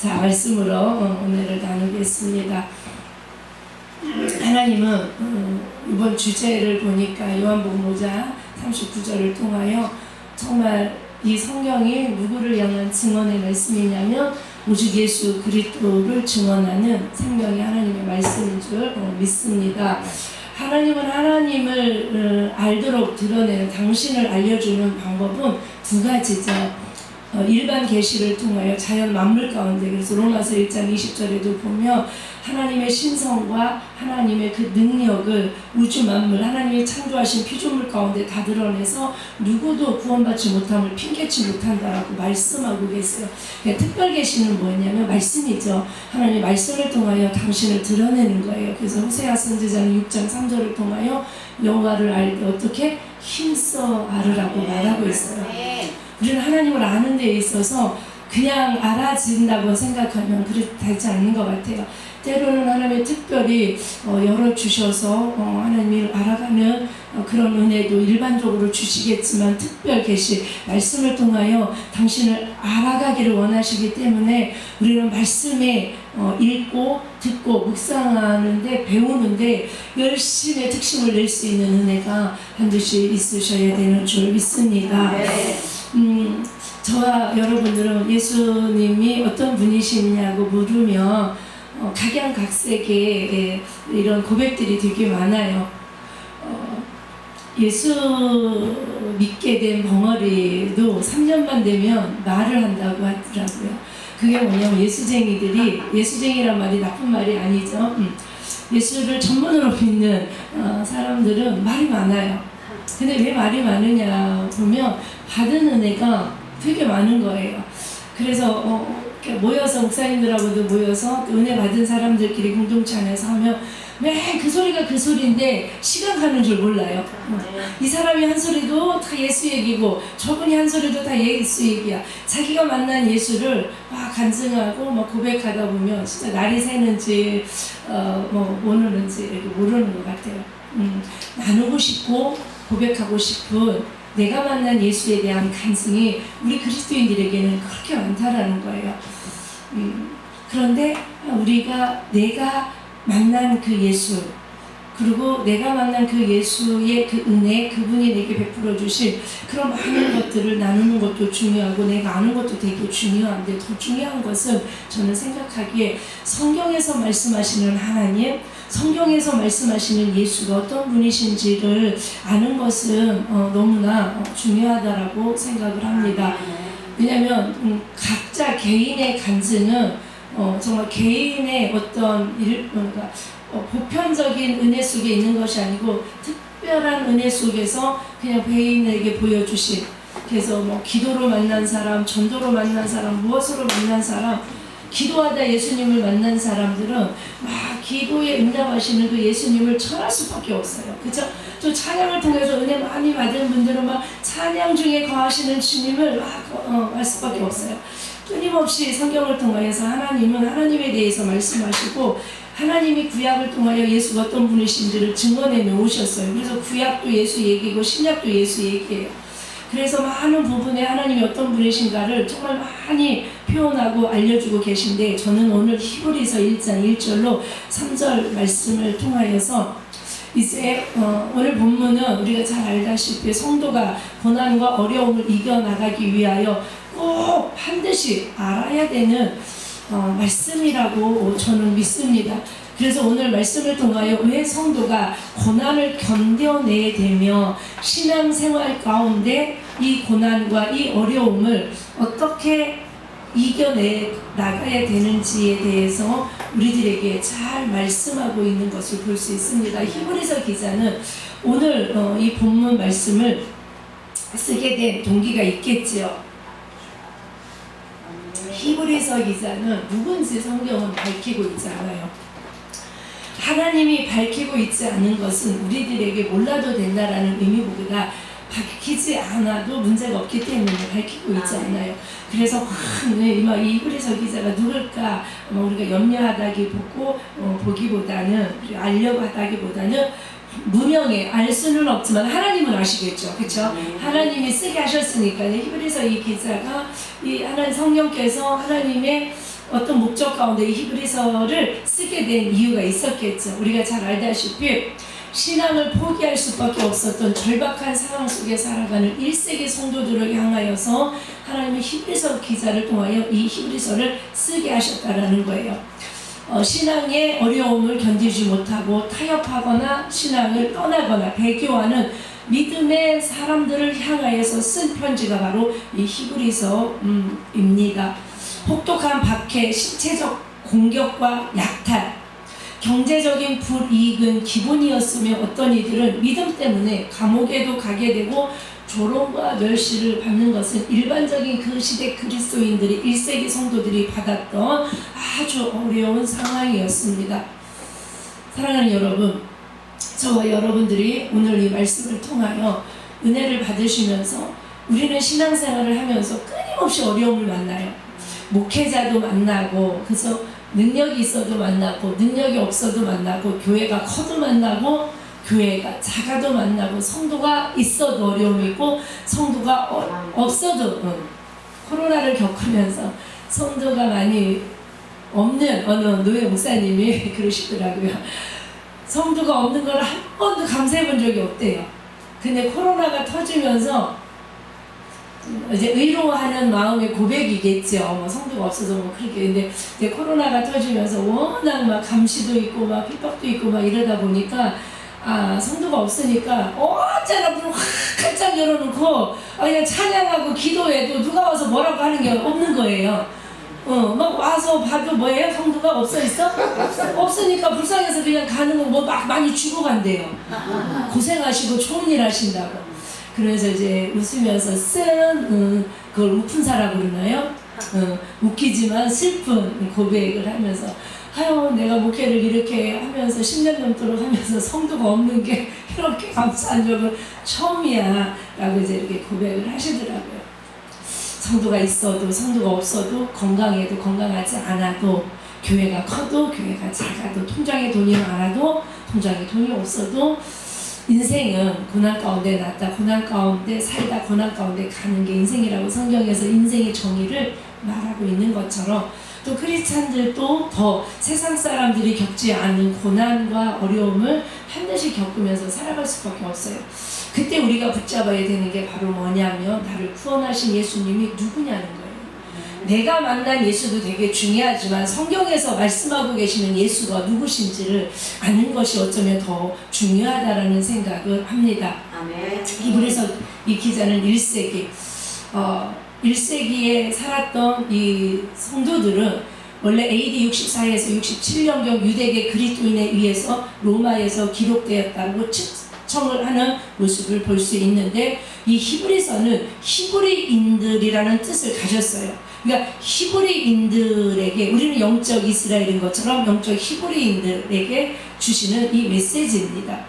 자, 말씀으로 오늘을 나누겠습니다. 하나님은 이번 주제를 보니까 요한복음 5장 39절을 통하여 정말 이 성경이 누구를 향한 증언의 말씀이냐면 오직 예수 그리스도를 증언하는 생명의 하나님의 말씀인 줄 믿습니다. 하나님은 하나님을 알도록 드러내는, 당신을 알려주는 방법은 두 가지죠. 일반 계시를 통하여 자연 만물 가운데, 그래서 로마서 1장 20절에도 보면 하나님의 신성과 하나님의 그 능력을 우주 만물, 하나님이 창조하신 피조물 가운데 다 드러내서 누구도 구원받지 못함을 핑계치 못한다라고 말씀하고 계세요. 특별 계시는 뭐냐면 말씀이죠. 하나님의 말씀을 통하여 당신을 드러내는 거예요. 그래서 호세아 선지자는 6장 3절을 통하여 여호와를 알 때 어떻게 힘써 알으라고 말하고 있어요. 우리는 하나님을 아는 데 있어서 그냥 알아진다고 생각하면 그렇지 않는 것 같아요. 때로는 하나님이 특별히 열어주셔서 하나님을 알아가는 그런 은혜도 일반적으로 주시겠지만, 특별 계시, 말씀을 통하여 당신을 알아가기를 원하시기 때문에 우리는 말씀에 읽고 듣고 묵상하는데, 배우는데 열심히 특심을 낼 수 있는 은혜가 반드시 있으셔야 되는 줄 믿습니다. 저와 여러분들은 예수님이 어떤 분이시냐고 물으면 각양각색의 이런 고백들이 되게 많아요. 예수 믿게 된 벙어리도 3년만 되면 말을 한다고 하더라고요. 그게 뭐냐면 예수쟁이들이, 예수쟁이란 말이 나쁜 말이 아니죠. 예수를 전문으로 믿는 사람들은 말이 많아요. 근데 왜 말이 많으냐 보면 받은 은혜가 되게 많은 거예요. 그래서 모여서, 목사님들하고도 모여서 은혜 받은 사람들끼리 공동체 안에서 하면 매 그 소리가 그 소리인데 시간 가는 줄 몰라요. 이 사람이 한 소리도 다 예수 얘기고 저분이 한 소리도 다 예수 얘기야. 자기가 만난 예수를 막 간증하고 막 고백하다 보면 진짜 날이 새는지 오는지 이렇게 모르는 것 같아요. 나누고 싶고 고백하고 싶은 내가 만난 예수에 대한 간증이 우리 그리스도인들에게는 그렇게 많다라는 거예요. 그런데 내가 만난 그 예수, 그리고 내가 만난 그 예수의 그 은혜, 그분이 내게 베풀어 주신 그런 많은 것들을 나누는 것도 중요하고 내가 아는 것도 되게 중요한데, 더 중요한 것은 저는 생각하기에 성경에서 말씀하시는 하나님, 성경에서 말씀하시는 예수가 어떤 분이신지를 아는 것은 너무나 중요하다라고 생각을 합니다. 왜냐하면 각자 개인의 간증은 정말 개인의 어떤 보편적인 은혜 속에 있는 것이 아니고 특별한 은혜 속에서 그냥 개인에게 보여주신, 그래서 기도로 만난 사람, 전도로 만난 사람, 무엇으로 만난 사람, 기도하다 예수님을 만난 사람들은 막 기도에 응답하시는 그 예수님을 전할 수밖에 없어요. 그죠? 또 찬양을 통해서 은혜 많이 받은 분들은 막 찬양 중에 거하시는 주님을 막 할 수밖에 없어요. 끊임없이 성경을 통하여서 하나님은 하나님에 대해서 말씀하시고, 하나님이 구약을 통하여 예수가 어떤 분이신지를 증언해 놓으셨어요. 그래서 구약도 예수 얘기고 신약도 예수 얘기예요. 그래서 많은 부분에 하나님이 어떤 분이신가를 정말 많이 표현하고 알려주고 계신데, 저는 오늘 히브리서 1장 1절로 3절 말씀을 통하여서 이제 오늘 본문은 우리가 잘 알다시피 성도가 고난과 어려움을 이겨나가기 위하여 꼭 반드시 알아야 되는 말씀이라고 저는 믿습니다. 그래서 오늘 말씀을 통하여 왜 성도가 고난을 견뎌내야 되며 신앙생활 가운데 이 고난과 이 어려움을 어떻게 이겨내 나가야 되는지에 대해서 우리들에게 잘 말씀하고 있는 것을 볼 수 있습니다. 히브리서 기자는 오늘 이 본문 말씀을 쓰게 된 동기가 있겠지요. 히브리서 기자는 누군지 성경은 밝히고 있지 않아요. 하나님이 밝히고 있지 않은 것은 우리들에게 몰라도 된다라는 의미보다 밝히지 않아도 문제가 없기 때문에 밝히고 있지 않아요. 그래서 이 히브리서 기자가 누굴까 우리가 염려하다기 보기보다는, 알려고 하다기보다는 무명해, 알 수는 없지만 하나님은 아시겠죠, 그렇죠? 하나님이 쓰게 하셨으니까 히브리서 이 기자가 이 하나님 성령께서 하나님의 어떤 목적 가운데 이 히브리서를 쓰게 된 이유가 있었겠죠. 우리가 잘 알다시피 신앙을 포기할 수밖에 없었던 절박한 상황 속에 살아가는 1세기 성도들을 향하여서 하나님이 히브리서 기자를 통하여 이 히브리서를 쓰게 하셨다라는 거예요. 신앙의 어려움을 견디지 못하고 타협하거나 신앙을 떠나거나 배교하는 믿음의 사람들을 향하여서 쓴 편지가 바로 이 히브리서입니다. 혹독한 박해, 신체적 공격과 약탈, 경제적인 불이익은 기본이었으며 어떤 이들은 믿음 때문에 감옥에도 가게 되고 조롱과 멸시를 받는 것은 일반적인 그 시대 그리스도인들이 1세기 성도들이 받았던 아주 어려운 상황이었습니다. 사랑하는 여러분, 저와 여러분들이 오늘 이 말씀을 통하여 은혜를 받으시면서 우리는 신앙생활을 하면서 끊임없이 어려움을 만나요. 목회자도 만나고, 그래서 능력이 있어도 만나고 능력이 없어도 만나고, 교회가 커도 만나고 교회가 작아도 만나고, 성도가 있어도 어려움이 있고 성도가 없어도 코로나를 겪으면서 성도가 많이 없는 어느 노예 목사님이 그러시더라고요. 성도가 없는 걸 한 번도 감사해 본 적이 없대요. 근데 코로나가 터지면서 이제 의로워하는 마음의 고백이겠죠. 뭐 성도가 없어서 뭐 그렇게. 근데 이제 코로나가 터지면서 워낙 막 감시도 있고 막 핍박도 있고 막 이러다 보니까 성도가 없으니까 언제나 문을 확 활짝 열어놓고 그냥 찬양하고 기도해도 누가 와서 뭐라고 하는 게 없는 거예요. 막 와서 봐도 뭐예요? 성도가 없어 있어? 없으니까 불쌍해서 그냥 가는 거 뭐 막 많이 죽어간대요. 고생하시고 좋은 일 하신다고. 그래서 이제 웃으면서 쓴 그걸 우픈사라고 그러나요? 웃기지만 슬픈 고백을 하면서, 아유 내가 목회를 이렇게 하면서 10년 넘도록 하면서 성도가 없는 게 이렇게 감사한 적은 처음이야 라고 이제 이렇게 고백을 하시더라고요. 성도가 있어도 성도가 없어도, 건강해도 건강하지 않아도, 교회가 커도 교회가 작아도, 통장에 돈이 많아도 통장에 돈이 없어도 인생은 고난 가운데 났다, 고난 가운데 살다, 고난 가운데 가는 게 인생이라고 성경에서 인생의 정의를 말하고 있는 것처럼, 또 크리스찬들도 더 세상 사람들이 겪지 않은 고난과 어려움을 반드시 겪으면서 살아갈 수밖에 없어요. 그때 우리가 붙잡아야 되는 게 바로 뭐냐면, 나를 구원하신 예수님이 누구냐는 거예요. 내가 만난 예수도 되게 중요하지만 성경에서 말씀하고 계시는 예수가 누구신지를 아는 것이 어쩌면 더 중요하다라는 생각을 합니다. 아멘. 히브리서 이 기자는 1세기에 살았던 이 성도들은 원래 AD 64에서 67년경 유대계 그리스도인에 의해서 로마에서 기록되었다고 청을 하는 모습을 볼 수 있는데, 이 히브리서는 히브리인들이라는 뜻을 가졌어요. 그러니까 히브리인들에게, 우리는 영적 이스라엘인 것처럼 영적 히브리인들에게 주시는 이 메시지입니다.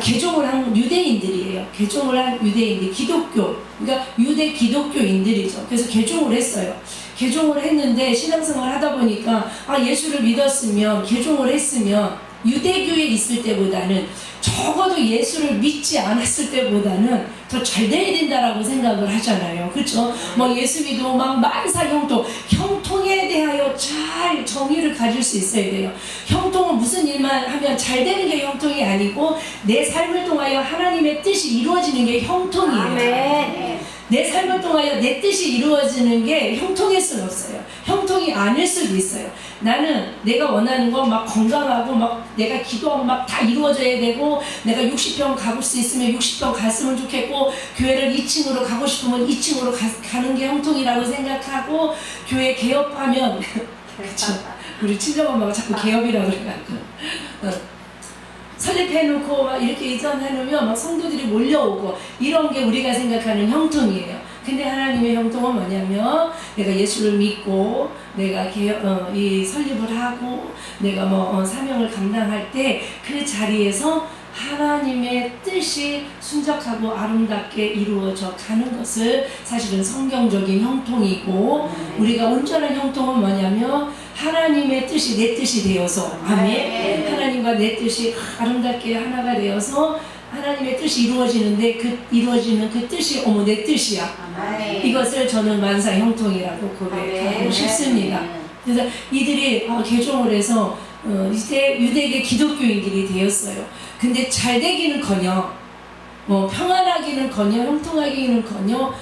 개종을 한 유대인들이에요. 개종을 한 유대인들, 기독교, 그러니까 유대 기독교인들이죠. 그래서 개종을 했어요. 개종을 했는데 신앙생활 하다 보니까 예수를 믿었으면, 개종을 했으면 유대교에 있을 때보다는, 적어도 예수를 믿지 않았을 때보다는 더 잘 돼야 된다라고 생각을 하잖아요. 그렇죠? 뭐 예수 믿고 막 만사 형통, 형통에 대하여 잘 정의를 가질 수 있어야 돼요. 형통은 무슨 일만 하면 잘 되는 게 형통이 아니고, 내 삶을 통하여 하나님의 뜻이 이루어지는 게 형통이에요. 아멘. 내 삶을 통하여 내 뜻이 이루어지는 게 형통일 수는 없어요. 형통이 아닐 수도 있어요. 나는 내가 원하는 거 막 건강하고 막 내가 기도하고 막 다 이루어져야 되고, 내가 60평 가볼 수 있으면 60평 갔으면 좋겠고, 교회를 2층으로 가고 싶으면 2층으로 가는 게 형통이라고 생각하고, 교회 개업하면 그렇죠. 우리 친정엄마가 자꾸 개업이라고 그래가지고 설립해놓고 막 이렇게 이전해놓으면 막 성도들이 몰려오고, 이런 게 우리가 생각하는 형통이에요. 근데 하나님의 형통은 뭐냐면, 내가 예수를 믿고 내가 이 설립을 하고 내가 사명을 감당할 때 그 자리에서 하나님의 뜻이 순적하고 아름답게 이루어져 가는 것을 사실은 성경적인 형통이고, 우리가 온전한 형통은 뭐냐면 하나님의 뜻이 내 뜻이 되어서, 아멘. 하나님과 내 뜻이 아름답게 하나가 되어서 하나님의 뜻이 이루어지는데, 이루어지는 그 뜻이 내 뜻이야. 아멘. 이것을 저는 만사 형통이라고 고백하고 싶습니다. 그래서 이들이 개종을 해서 이제 유대계 기독교인들이 되었어요. 근데 잘 되기는커녕 평안하기는커녕 형통하기는커녕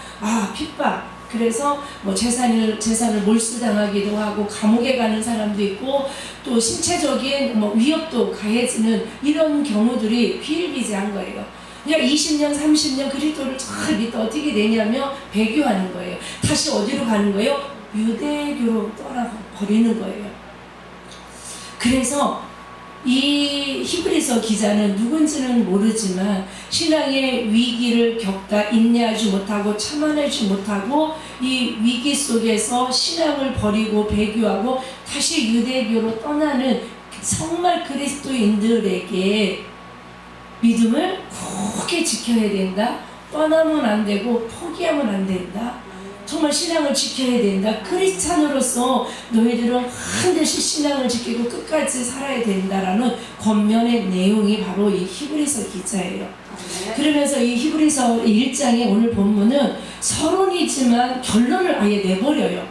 핍박. 그래서 재산을 몰수당하기도 하고 감옥에 가는 사람도 있고 또 신체적인 위협도 가해지는 이런 경우들이 비일비재한 거예요. 그러니까 20년, 30년 그리스도를 잘 믿다 어떻게 되냐면 배교하는 거예요. 다시 어디로 가는 거예요? 유대교로 떠나버리는 거예요. 그래서 이 히브리서 기자는 누군지는 모르지만 신앙의 위기를 겪다 인내하지 못하고 참아내지 못하고 이 위기 속에서 신앙을 버리고 배교하고 다시 유대교로 떠나는 정말 그리스도인들에게 믿음을 굳게 지켜야 된다. 떠나면 안 되고 포기하면 안 된다. 정말 신앙을 지켜야 된다. 크리스찬으로서 너희들은 반드시 신앙을 지키고 끝까지 살아야 된다라는 권면의 내용이 바로 이 히브리서 기자예요. 그러면서 이 히브리서 1장의 오늘 본문은 서론이지만 결론을 아예 내버려요.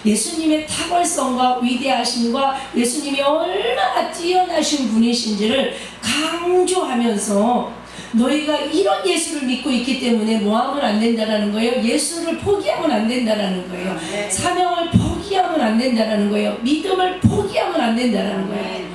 예수님의 탁월성과 위대하심과 예수님이 얼마나 뛰어나신 분이신지를 강조하면서 너희가 이런 예수를 믿고 있기 때문에 뭐하면 안 된다라는 거예요. 예수를 포기하면 안 된다라는 거예요. 사명을 포기하면 안 된다라는 거예요. 믿음을 포기하면 안 된다라는 거예요.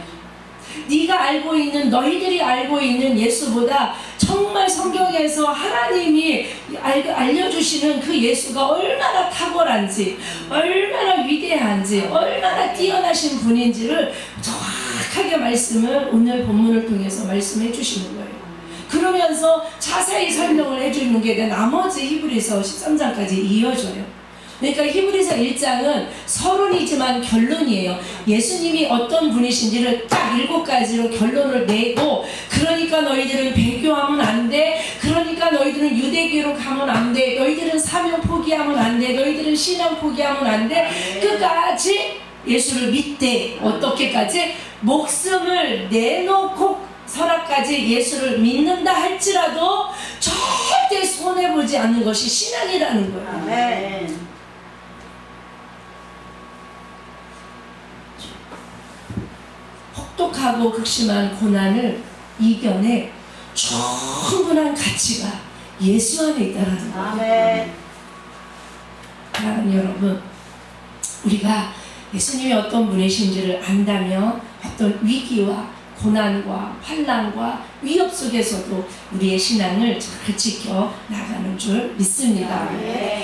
네가 알고 있는 너희들이 알고 있는 예수보다 정말 성경에서 하나님이 알려주시는 그 예수가 얼마나 탁월한지 얼마나 위대한지 얼마나 뛰어나신 분인지를 정확하게 말씀을 오늘 본문을 통해서 말씀해 주시는 거예요. 그러면서 자세히 설명을 해주는 게 나머지 히브리서 13장까지 이어져요. 그러니까 히브리서 1장은 서론이지만 결론이에요. 예수님이 어떤 분이신지를 딱 7가지로 결론을 내고 그러니까 너희들은 배교하면 안 돼. 그러니까 너희들은 유대교로 가면 안 돼. 너희들은 사명 포기하면 안 돼. 너희들은 신앙 포기하면 안 돼. 끝까지 예수를 믿되 어떻게까지 목숨을 내놓고 설악까지 예수를 믿는다 할지라도 절대 손해보지 않는 것이 신앙이라는 거예요. 아멘. 혹독하고 극심한 고난을 이겨내 충분한 가치가 예수 안에 있다는 거예요. 아멘. 사랑하는 여러분, 우리가 예수님이 어떤 분이신지를 안다면 어떤 위기와 고난과 환난과 위협 속에서도 우리의 신앙을 잘 지켜 나가는 줄 믿습니다.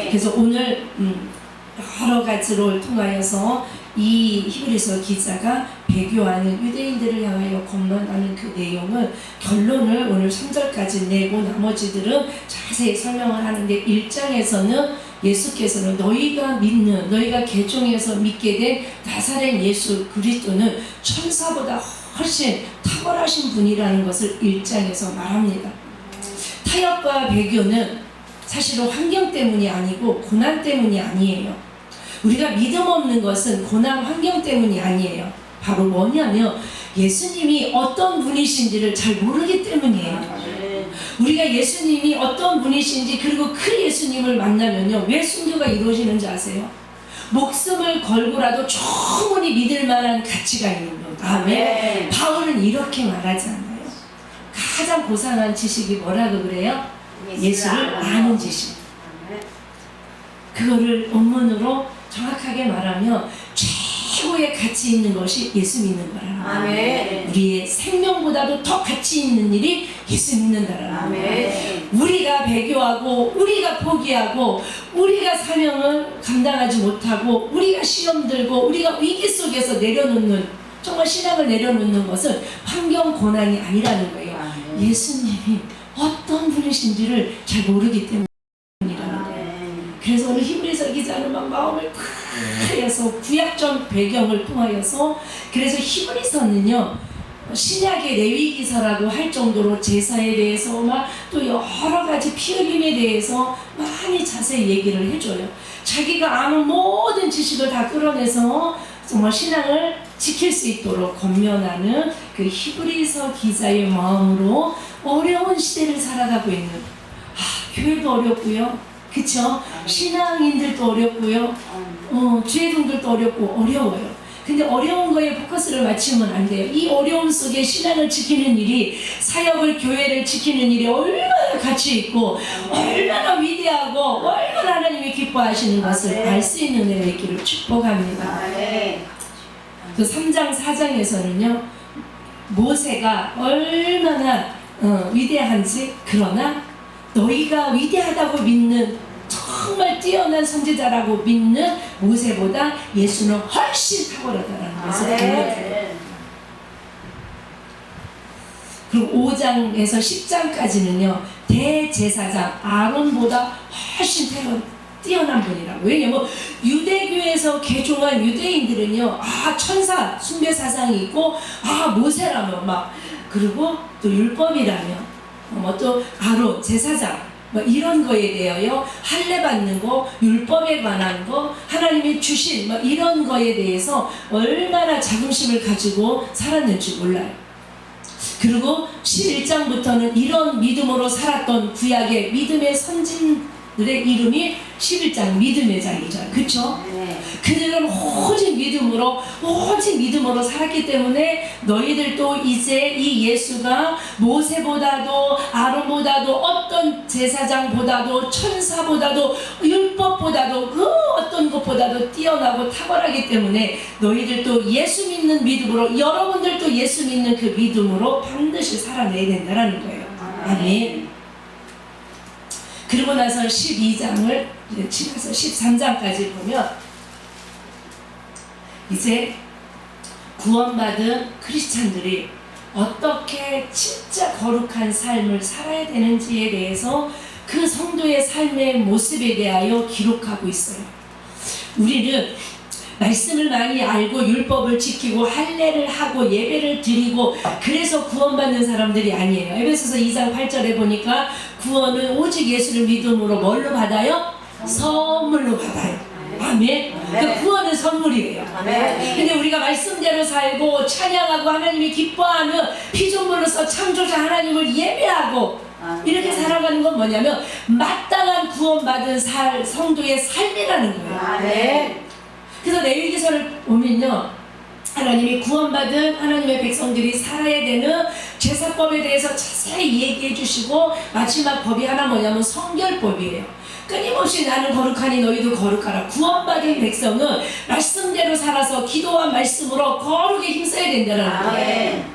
그래서 오늘 여러 가지를 통하여서 이 히브리서 기자가 배교하는 유대인들을 향하여 권면하는 그 내용은 결론을 오늘 3절까지 내고 나머지들은 자세히 설명을 하는데 1장에서는 예수께서는 너희가 개종해서 믿게 된 나사렛 예수 그리스도는 천사보다 훨씬 탁월하신 분이라는 것을 1장에서 말합니다. 타협과 배교는 사실은 환경 때문이 아니고 고난 때문이 아니에요. 우리가 믿음 없는 것은 고난 환경 때문이 아니에요. 바로 뭐냐면 예수님이 어떤 분이신지를 잘 모르기 때문이에요. 우리가 예수님이 어떤 분이신지 그리고 그 예수님을 만나면요 왜 순교가 이루어지는지 아세요? 목숨을 걸고라도 충분히 믿을 만한 가치가 있는 것. 아멘. 바울은 이렇게 말하지 않아요. 가장 고상한 지식이 뭐라고 그래요? 예수를 아는 지식. 그거를 원문으로 정확하게 말하면 최고의 가치 있는 것이 예수 믿는 거라는 거예요. 우리의 생명보다도 더 가치 있는 일이 예수 믿는다라는 거예요. 우리가 배교하고 우리가 포기하고 우리가 사명을 감당하지 못하고 우리가 시험 들고 우리가 위기 속에서 내려놓는 정말 신앙을 내려놓는 것은 환경 고난이 아니라는 거예요. 예수님이 어떤 분이신지를 잘 모르기 때문에 그래서 오늘 히브리서 기자는 막 마음을 다해서 구약전 배경을 통하여서 그래서 히브리서는요 신약의 레위기서라고 할 정도로 제사에 대해서 막 또 여러 가지 피 흘림에 대해서 많이 자세히 얘기를 해줘요. 자기가 아는 모든 지식을 다 끌어내서 정말 신앙을 지킬 수 있도록 권면하는 그 히브리서 기자의 마음으로 어려운 시대를 살아가고 있는 교회도 어렵고요. 그쵸? 신앙인들도 어렵고요. 주의동들도 어렵고 어려워요. 근데 어려운 거에 포커스를 맞추면 안 돼요. 이 어려움 속에 신앙을 지키는 일이, 사역을, 교회를 지키는 일이 얼마나 가치 있고 얼마나 위대하고 얼마나 하나님이 기뻐하시는 것을 알 수 있는 은혜가 있기를 축복합니다. 그 3장 4장에서는요 모세가 얼마나 위대한지, 그러나 너희가 위대하다고 믿는, 정말 뛰어난 선지자라고 믿는 모세보다 예수는 훨씬 탁월하다는 것을 보여줘요. 그리고 5장에서 10장까지는요 대제사장 아론보다 훨씬 뛰어난 분이라고. 왜냐면 유대교에서 개종한 유대인들은요 천사 숭배 사상이 있고 모세라면 막, 그리고 또 율법이라면 또 아론 제사장 이런 거에 대하여 할례 받는 거, 율법에 관한 거, 하나님이 주신 이런 거에 대해서 얼마나 자긍심을 가지고 살았는지 몰라요. 그리고 11장부터는 이런 믿음으로 살았던 구약의 믿음의 선진들의 이름이 11장 믿음의 장이죠. 그쵸? 그들은 오직 믿음으로 살았기 때문에 너희들도 이제 이 예수가 모세보다도 아론보다도 어떤 제사장보다도 천사보다도 율법보다도 그 어떤 것보다도 뛰어나고 탁월하기 때문에 너희들도 예수 믿는 믿음으로, 여러분들도 예수 믿는 그 믿음으로 반드시 살아내야 된다는 거예요. 아멘. 그리고 나서 12장을 지나서 13장까지 보면 이제 구원받은 크리스찬들이 어떻게 진짜 거룩한 삶을 살아야 되는지에 대해서 그 성도의 삶의 모습에 대하여 기록하고 있어요. 우리는 말씀을 많이 알고 율법을 지키고 할례를 하고 예배를 드리고 그래서 구원받는 사람들이 아니에요. 에베소서 2장 8절에 보니까 구원은 오직 예수를 믿음으로 뭘로 받아요? 선물로 받아요. 아멘. 그 구원은 선물이에요. 근데 우리가 말씀대로 살고 찬양하고 하나님이 기뻐하는 피조물로서 창조자 하나님을 예배하고 이렇게 살아가는 건 뭐냐면 마땅한 구원받은 성도의 삶이라는 거예요. 아멘. 그래서 레위기서를 보면요 하나님이 구원받은 하나님의 백성들이 살아야 되는 제사법에 대해서 자세히 얘기해 주시고, 마지막 법이 하나 뭐냐면 성결법이에요. 끊임없이 나는 거룩하니 너희도 거룩하라. 구원받은 백성은 말씀대로 살아서 기도와 말씀으로 거룩에 힘써야 된다는 거예요.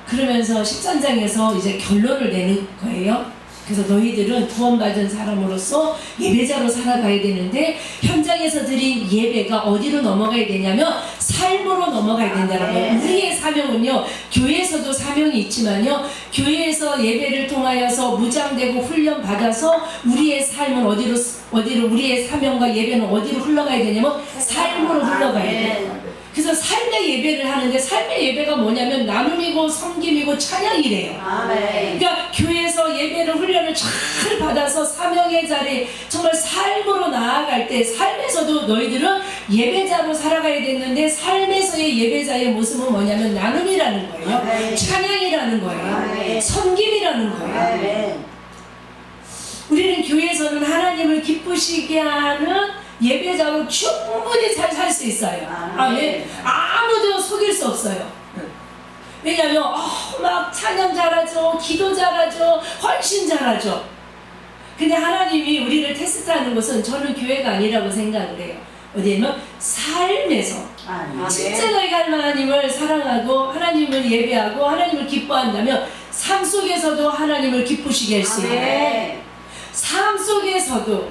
그러면서 13장에서 이제 결론을 내는 거예요. 그래서 너희들은 구원받은 사람으로서 예배자로 살아가야 되는데, 현장에서 드린 예배가 어디로 넘어가야 되냐면 삶으로 넘어가야 된다는 거예요. 우리의 사명은요, 교회에서도 사명이 있지만요, 교회에서 예배를 통하여서 무장되고 훈련 받아서 우리의 삶은 어디로 우리의 사명과 예배는 어디로 흘러가야 되냐면 삶으로 흘러가야 돼요. 그래서 삶의 예배를 하는데, 삶의 예배가 뭐냐면 나눔이고 섬김이고 찬양이래요. 그러니까 교회에서 예배를 훈련을 잘 받아서 사명의 자리, 정말 삶으로 나아갈 때 삶에서도 너희들은 예배자로 살아가야 되는데, 삶에서의 예배자의 모습은 뭐냐면 나눔이라는 거예요. 찬양이라는 거예요. 섬김이라는 거예요. 우리는 교회에서는 하나님을 기쁘시게 하는 예배자로 충분히 잘 살 수 있어요. 아무도 속일 수 없어요. 왜냐하면 막 찬양 잘하죠, 기도 잘하죠, 훨씬 잘하죠. 근데 하나님이 우리를 테스트하는 것은 저는 교회가 아니라고 생각을 해요. 어디에는 삶에서 진짜 너희가 하나님을 사랑하고 하나님을 예배하고 하나님을 기뻐한다면 삶 속에서도 하나님을 기쁘시게 할 수 있는, 삶 속에서도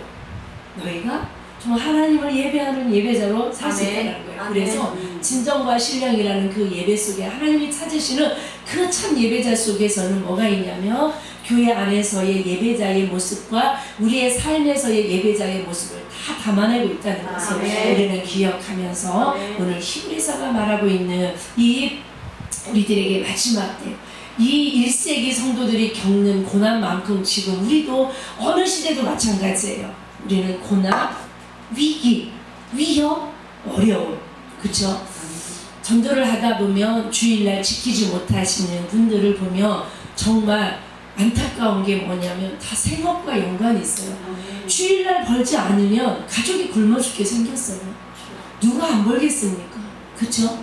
너희가 하나님을 예배하는 예배자로 살 수 있다는 거예요. 그래서 진정과 신령이라는 그 예배 속에 하나님이 찾으시는 그 참 예배자 속에서는 뭐가 있냐면 교회 안에서의 예배자의 모습과 우리의 삶에서의 예배자의 모습을 다 담아내고 있다는 것을 우리는 기억하면서 오늘 히브리서가 말하고 있는 이 우리들에게 마지막 때 이 1세기 성도들이 겪는 고난만큼 지금 우리도 어느 시대도 마찬가지예요. 우리는 고난, 위기, 위협, 어려움, 그쵸? 전도를 하다 보면 주일날 지키지 못하시는 분들을 보면 정말 안타까운 게 뭐냐면 다 생업과 연관이 있어요. 주일날 벌지 않으면 가족이 굶어 죽게 생겼어요. 누가 안 벌겠습니까? 그쵸?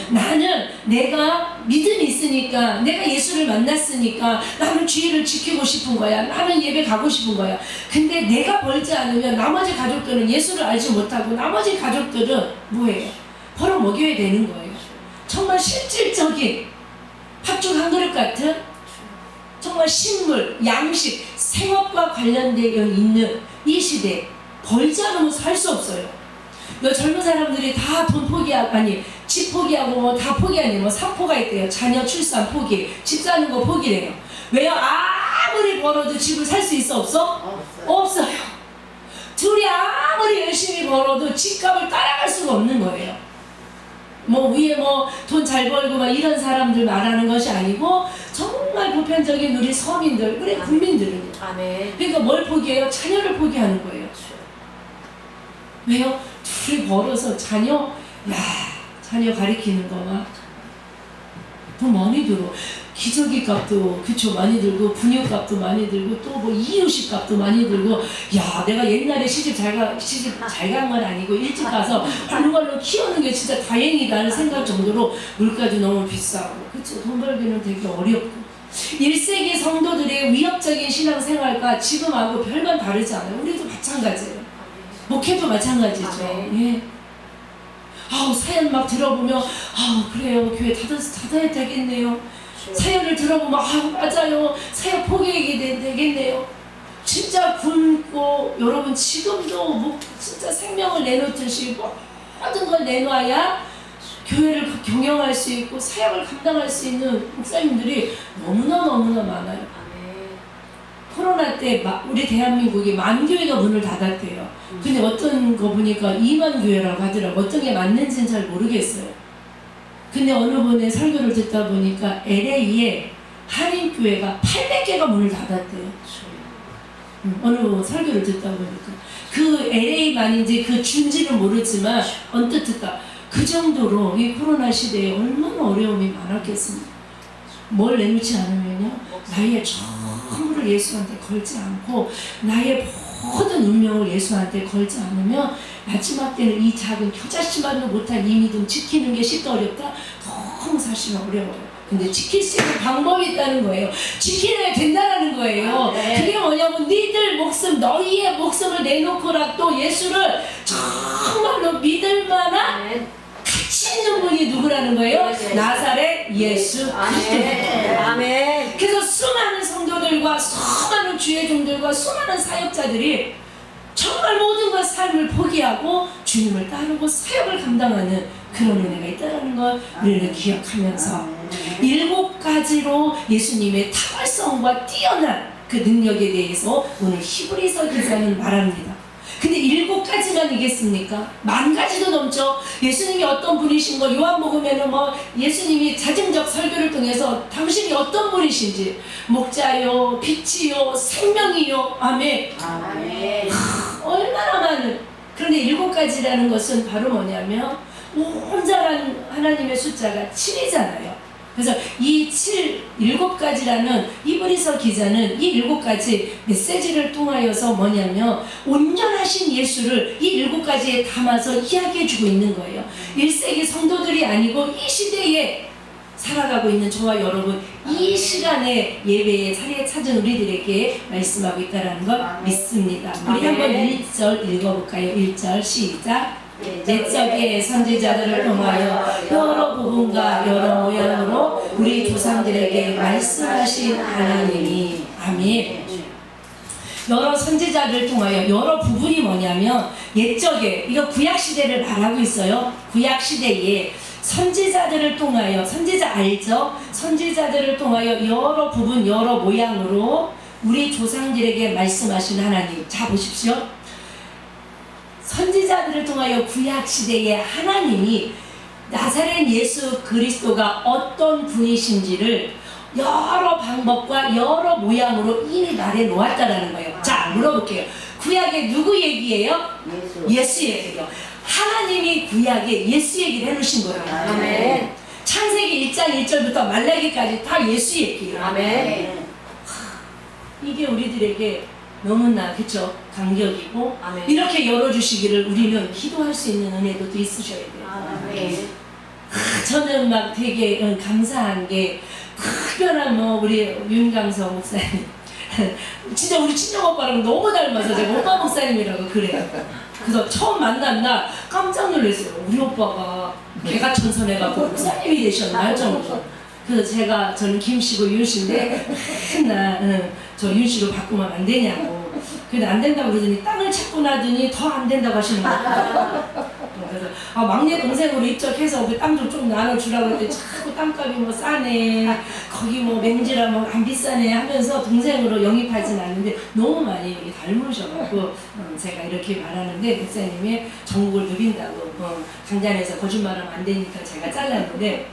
나는 내가 믿음이 있으니까, 내가 예수를 만났으니까 나는 주일을 지키고 싶은 거야. 나는 예배 가고 싶은 거야. 근데 내가 벌지 않으면 나머지 가족들은 예수를 알지 못하고 나머지 가족들은 뭐예요? 벌어 먹여야 되는 거예요. 정말 실질적인 팥죽 한 그릇 같은 정말 식물, 양식, 생업과 관련되어 있는 이 시대, 벌지 않으면 살 수 없어요. 너 젊은 사람들이 다 돈 포기하고, 아니 집 포기하고 뭐 다 포기하니 뭐 사포가 있대요. 자녀 출산 포기, 집 사는 거 포기래요. 왜요? 아무리 벌어도 집을 살 수 있어 없어? 없어요. 둘이 아무리 열심히 벌어도 집값을 따라갈 수가 없는 거예요. 뭐 위에 뭐 돈 잘 벌고 막 이런 사람들 말하는 것이 아니고 정말 보편적인 우리 서민들, 우리 국민들은. 그러니까 뭘 포기해요? 자녀를 포기하는 거예요. 왜요? 둘이 벌어서 자녀 가리키는 거만 돈 많이 들어. 기저귀 값도 그쵸 많이 들고, 분유값도 많이 들고, 또 뭐 이유식 값도 많이 들고. 야, 내가 옛날에 시집 잘 간 건 아니고 일찍 가서 얼른 키우는 게 진짜 다행이다는 생각 정도로 물가도 너무 비싸고, 그쵸, 돈 벌기는 되게 어렵고. 1세기 성도들의 위협적인 신앙생활과 지금하고 별반 다르지 않아요. 우리도 마찬가지예요. 목회도 마찬가지죠. 예. 사연 막 들어보면 그래요, 교회 닫아야 되겠네요. 사연을 들어보면 맞아요, 사역 포기하게 되겠네요. 진짜 굶고, 여러분 지금도 뭐 진짜 생명을 내놓듯이 모든 걸 내놔야 교회를 경영할 수 있고 사역을 감당할 수 있는 목사님들이 너무나 많아요. 코로나 때 우리 대한민국이 10,000교회가 문을 닫았대요. 근데 어떤 거 보니까 20,000 교회라고 하더라고. 어떤 게 맞는지는 잘 모르겠어요. 근데 어느 분의 설교를 듣다 보니까 LA에 한인교회가 800개가 문을 닫았대요. 어느 설교를 듣다 보니까. 그 LA만인지 그 준지는 모르지만 언뜻 듣다. 그 정도로 이 코로나 시대에 얼마나 어려움이 많았겠습니까? 뭘 내놓지 않으면요, 나의 전부를 예수한테 걸지 않고 나의 모든 운명을 예수한테 걸지 않으면 마지막 때는 이 작은 겨자씨만도 못한 이 믿음 지키는 게 쉽다 어렵다? 너무 사실 어려워요. 근데 지킬 수 있는 방법이 있다는 거예요. 지키려야 된다는 거예요. 그게 뭐냐면 니들 목숨, 너희의 목숨을 내놓고라 또 예수를 정말로 믿을 만한 가치 있는 분이 누구라는 거예요? 나사렛 예수 그리스도. 아멘. 그래서 수많은 성도들과 수많은 주의 종들과 수많은 사역자들이 정말 모든 것 삶을 포기하고 주님을 따르고 사역을 감당하는 그런 은혜가 있다는 걸 우리는 기억하면서 7가지로 예수님의 탁월성과 뛰어난 그 능력에 대해서 오늘 히브리서 기자는 말합니다. 근데 7가지만이겠습니까? 10,000가지도 넘죠. 예수님이 어떤 분이신 거 요한복음에는 뭐 예수님이 자증적 설교를 통해서 당신이 어떤 분이신지, 목자요, 빛이요, 생명이요. 아멘. 얼마나 많은. 그런데 7가지라는 것은 바로 뭐냐면 온전한 하나님의 숫자가 7이잖아요. 그래서 이 7가지라는 히브리서 기자는 이 7가지 메시지를 통하여서 뭐냐면 온전하신 예수를 이 7가지에 담아서 이야기해주고 있는 거예요. 1세기 성도들이 아니고 이 시대에 살아가고 있는 저와 여러분, 이 시간에 예배의 자리에 찾은 우리들에게 말씀하고 있다는 걸 믿습니다. 우리 한번 1절 읽어볼까요? 1절 시작. 옛적의 선지자들을 통하여 여러 부분과 여러 모양으로 우리 조상들에게 말씀하신 하나님이. 아멘. 여러 선지자들을 통하여, 여러 부분이 뭐냐면 옛적에, 이거 구약시대를 말하고 있어요. 구약시대에 선지자들을 통하여, 선지자 알죠? 선지자들을 통하여 여러 부분 여러 모양으로 우리 조상들에게 말씀하신 하나님. 자 보십시오. 선지자들을 통하여 구약시대에 하나님이 나사렛 예수 그리스도가 어떤 분이신지를 여러 방법과 여러 모양으로 이미 말해 놓았다라는 거예요. 자, 물어볼게요. 구약에 누구 얘기예요? 예수 얘기예요. 하나님이 구약에 예수 얘기를 해놓으신 거예요. 아멘. 창세기 1장 1절부터 말라기까지 다 예수 얘기예요. 아멘. 이게 우리들에게 너무나 그쵸 감격이고 아멘. 이렇게 열어주시기를 우리는 기도할 수 있는 은혜도 또 있으셔야 돼요. 아멘. 저는 막 되게 감사한 게 특별한 뭐 우리 윤강성 목사님 진짜 우리 친정 오빠랑 너무 닮아서 제가 오빠 목사님이라고 그래요. 그래서 처음 만난 날 깜짝 놀랐어요. 우리 오빠가 개가천선해갖고 목사님이 되셨나 할 정도로. 그래서 저는 김씨고 윤씨인데 맨날 저 윤씨로 바꾸면 안 되냐고. 근데 안 된다고 그러더니 땅을 찾고 나더니 더 안 된다고 하시는 거예요. 그래서 막내 동생으로 입적해서 그 땅 좀 나눠주라고 했더니 자꾸 땅값이 뭐 싸네, 거기 뭐 맹지라 뭐 안 비싸네 하면서 동생으로 영입하진 않는데 너무 많이 이렇게 닮으셔가지고 제가 이렇게 말하는데 목사님이 전국을 누빈다고 강단에서 거짓말하면 안 되니까 제가 잘랐는데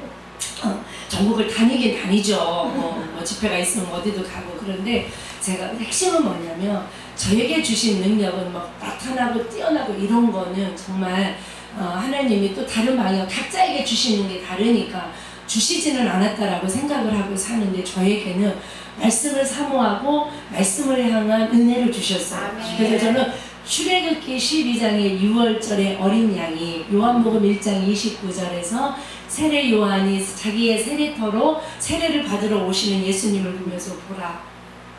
전국을 다니긴 다니죠. 뭐 집회가 있으면 어디도 가고. 그런데 제가 핵심은 뭐냐면 저에게 주신 능력은 막 나타나고 뛰어나고 이런 거는 정말 하나님이 또 다른 방향 각자에게 주시는 게 다르니까 주시지는 않았다라고 생각을 하고 사는데 저에게는 말씀을 사모하고 말씀을 향한 은혜를 주셨어요. 아멘. 그래서 저는 출애굽기 12장의 6월절의 어린 양이 요한복음 1장 29절에서 세례 요한이 자기의 세례터로 세례를 받으러 오시는 예수님을 보면서 보라,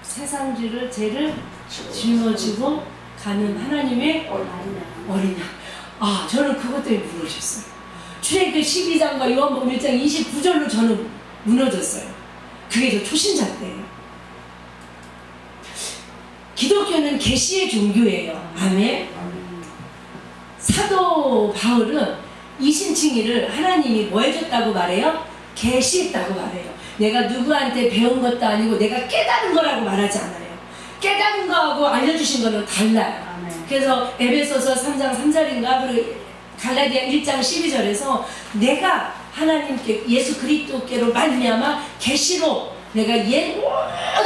세상 죄를 짊어지고 가는 하나님의 어린 양. 저는 그것 때문에 무너졌어요. 출애굽기 12장과 요한복음 1장 29절로 저는 무너졌어요. 그게 저 초신자 때예요. 기독교는 계시의 종교예요. 아멘. 사도 바울은 이신칭의를 하나님이 뭐 해줬다고 말해요? 계시했다고 말해요. 내가 누구한테 배운 것도 아니고 내가 깨달은 거라고 말하지 않아요. 깨달은 거하고 알려주신 거는 달라요. 그래서 에베소서 3장 3절인가 그리고 갈라디아 1장 12절에서 내가 하나님께 예수 그리스도께로 말미암아 계시로 내가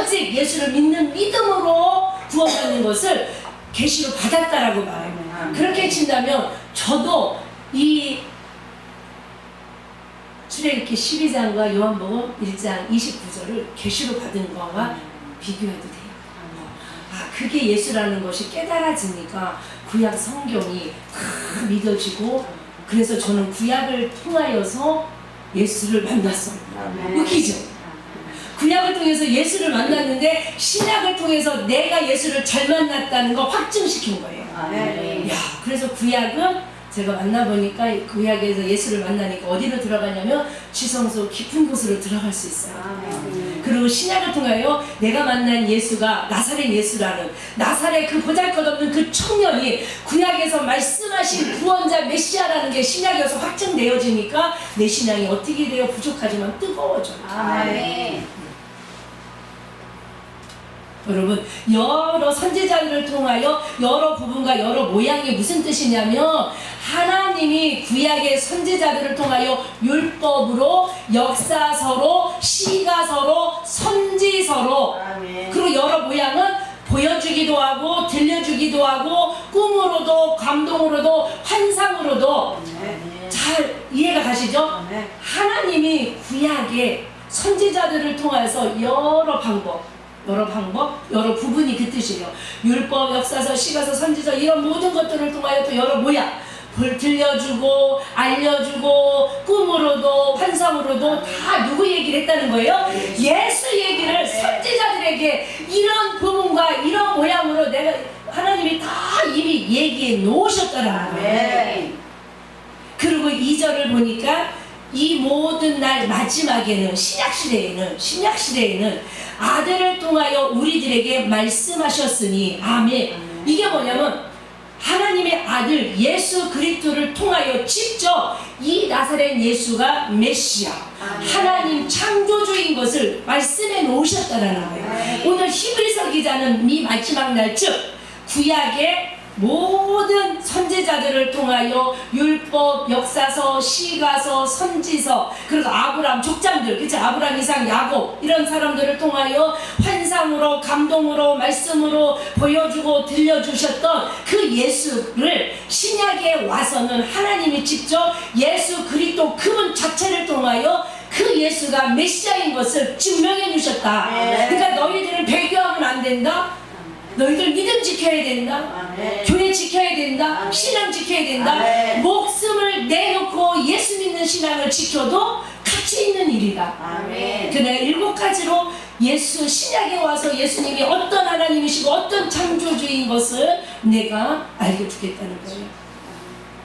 오직 예수를 믿는 믿음으로 구원받는 것을 계시로 받았다라고 말해요. 그렇게 친다면 저도 이 출애굽기 12장과 요한복음 1장 29절을 계시로 받은 거와 비교해도 돼요. 그게 예수라는 것이 깨달아지니까 구약 성경이 믿어지고 그래서 저는 구약을 통하여서 예수를 만났어요. 웃기죠? 구약을 통해서 예수를 만났는데 신약을 통해서 내가 예수를 잘 만났다는 거 확증시킨 거예요. 야, 그래서 구약은 제가 만나보니까 구약에서 예수를 만나니까 어디로 들어가냐면 지성소 깊은 곳으로 들어갈 수 있어요. 그리고 신약을 통하여 내가 만난 예수가 나사렛 예수라는 나사렛 그 보잘것없는 그 청년이 구약에서 말씀하신 구원자 메시아라는 게 신약에서 확증되어지니까 내 신앙이 어떻게 돼요? 부족하지만 뜨거워져요. 여러분, 여러 선지자들을 통하여 여러 부분과 여러 모양이 무슨 뜻이냐면 하나님이 구약의 선지자들을 통하여 율법으로, 역사서로, 시가서로, 선지서로 그리고 여러 모양은 보여주기도 하고 들려주기도 하고 꿈으로도 감동으로도 환상으로도 잘 이해가 가시죠? 하나님이 구약의 선지자들을 통해서 여러 방법, 여러 부분이 그 뜻이에요. 율법, 역사서, 시가서, 선지서 이런 모든 것들을 통하여 또 여러 모양 들려주고 알려주고 꿈으로도 환상으로도 다 누구 얘기를 했다는 거예요? 예수 얘기를 선지자들에게 이런 부분과 이런 모양으로 내가 하나님이 다 이미 얘기해 놓으셨다는 거예요. 그리고 2절을 보니까 이 모든 날 마지막에는 신약시대에는 아들을 통하여 우리들에게 말씀하셨으니 아멘. 이게 뭐냐면 하나님의 아들 예수 그리스도를 통하여 직접 이 나사렛 예수가 메시아 하나님 창조주인 것을 말씀해 놓으셨다는 거예요. 오늘 히브리서 기자는 이 마지막 날 즉 구약의 모든 선지자들을 통하여 율법, 역사서, 시가서, 선지서 그리고 아브라함 족장들 그치 아브라함, 이삭, 야곱 이런 사람들을 통하여 환상으로 감동으로 말씀으로 보여주고 들려주셨던 그 예수를 신약에 와서는 하나님이 직접 예수 그리스도 그분 자체를 통하여 그 예수가 메시아인 것을 증명해 주셨다. 그러니까 너희들은 배교하면 안 된다. 너희들 믿음 지켜야 된다. 아멘. 교회 지켜야 된다. 아멘. 신앙 지켜야 된다. 아멘. 목숨을 내놓고 예수 믿는 신앙을 지켜도 가치 있는 일이다. 아멘. 그래 7가지로 예수 신약에 와서 예수님이 어떤 하나님이시고 어떤 창조주인 것을 내가 알려주겠다는 거예요.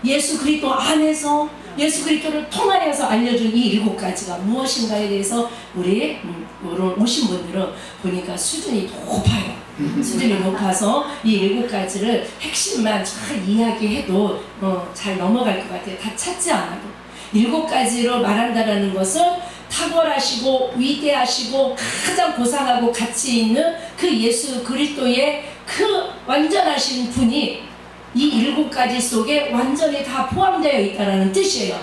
예수 그리스도 안에서 예수 그리스도를 통하여서 알려준 이 7가지가 무엇인가에 대해서 우리 오늘 오신 분들은 보니까 수준이 높아요. 수준이 높아서 이 7가지를 핵심만 잘 이야기해도 잘 넘어갈 것 같아요. 다 찾지 않아도 7가지로 말한다라는 것은 탁월하시고 위대하시고 가장 고상하고 가치 있는 그 예수 그리스도의 그 완전하신 분이 이 7가지 속에 완전히 다 포함되어 있다는 뜻이에요.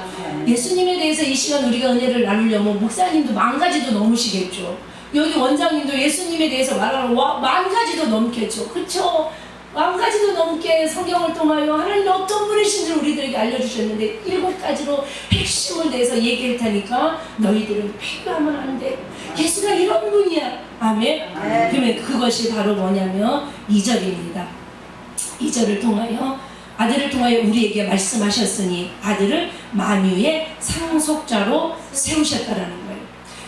예수님에 대해서 이 시간 우리가 은혜를 나누려면 목사님도 10,000가지도 넘으시겠죠. 여기 원장님도 예수님에 대해서 말하면 10,000가지도 넘겠죠. 그렇죠? 10,000가지도 넘게 성경을 통하여 하나님이 어떤 분이신지 우리들에게 알려주셨는데 7가지로 핵심을 내서 얘기할 테니까 너희들은 패배하면 안 돼. 예수가 이런 분이야. 아멘. 그러면 그것이 바로 뭐냐면 2절입니다. 2절을 통하여 아들을 통하여 우리에게 말씀하셨으니 아들을 만유의 상속자로 세우셨다라는 거예요.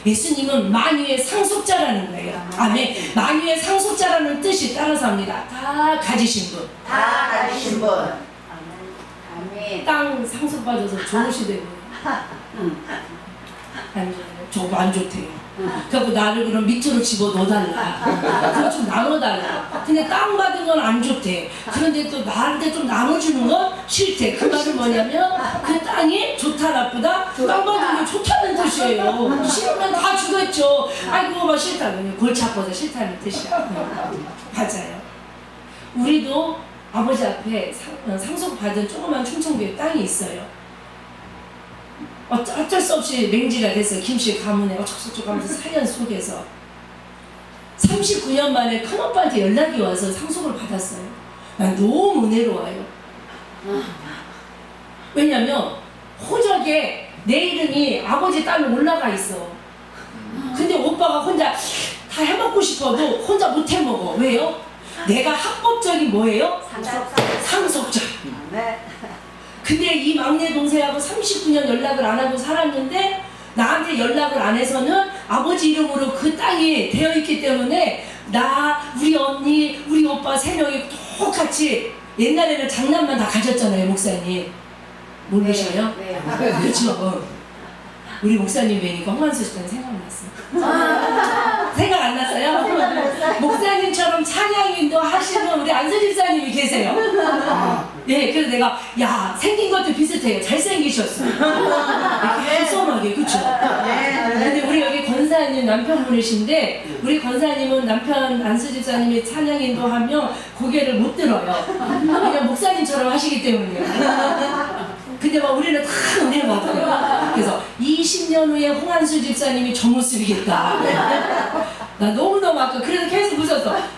예수님은 만유의 상속자라는 거예요. 아멘. 만유의 상속자라는 뜻이 따라서 합니다. 다 가지신 분. 다 가지신 분. 아멘. 땅 상속받아서 좋으시대요. 아니요. 저거 안 좋대요. 그래갖고 나를 그럼 밑으로 집어 넣어달라. 그거 좀 나눠달라. 근데 땅 받은 건 안 좋대. 그런데 또 나한테 좀 나눠주는 건 싫대. 그 말은 뭐냐면 그 땅이 좋다 나쁘다? 땅 받은 게 좋다는 뜻이에요. 싫으면 다 주겠죠. 아이고 막 싫다는 골치 아파서 싫다는 뜻이야. 맞아요. 우리도 아버지 앞에 상속받은 조그만 충청교회 땅이 있어요. 어쩔 수 없이 맹지가 됐어요. 김씨 가문에 어쩌고저쩌고 하면서 사연 속에서 39년 만에 큰오빠한테 연락이 와서 상속을 받았어요. 난 너무 은혜로워요. 왜냐면 호적에 내 이름이 아버지 땅에 올라가 있어. 근데 오빠가 혼자 다 해먹고 싶어도 혼자 못 해먹어. 왜요? 내가 합법적인 뭐예요? 상속자. 네. 근데 이 막내 동생하고 39년 연락을 안 하고 살았는데 나한테 연락을 안 해서는 아버지 이름으로 그 땅이 되어 있기 때문에 나, 우리 언니, 우리 오빠 3명이 똑같이 옛날에는 장난만 다 가졌잖아요, 목사님. 모르셔요? 네. 그렇죠. 우리 목사님 뵈니까 홍한수 씨는 생각났어. 생각 안 났어요? 목사님처럼 찬양인도 하시는 우리 안수 집사님이 계세요. 네, 그래서 내가 야 생긴 것도 비슷해요. 잘생기셨어. 이렇게 handsom하게, 그쵸? 근데 우리 여기 권사님 남편분이신데 우리 권사님은 남편 안수 집사님이 찬양인도 하면 고개를 못 들어요. 그냥 목사님처럼 하시기 때문이에요. 근데 막 우리는 다 은혜 받아요. 그래서 20년 후에 홍한수 집사님이 저 모습이겠다. 나 너무너무 아까 그래서 계속 웃었어.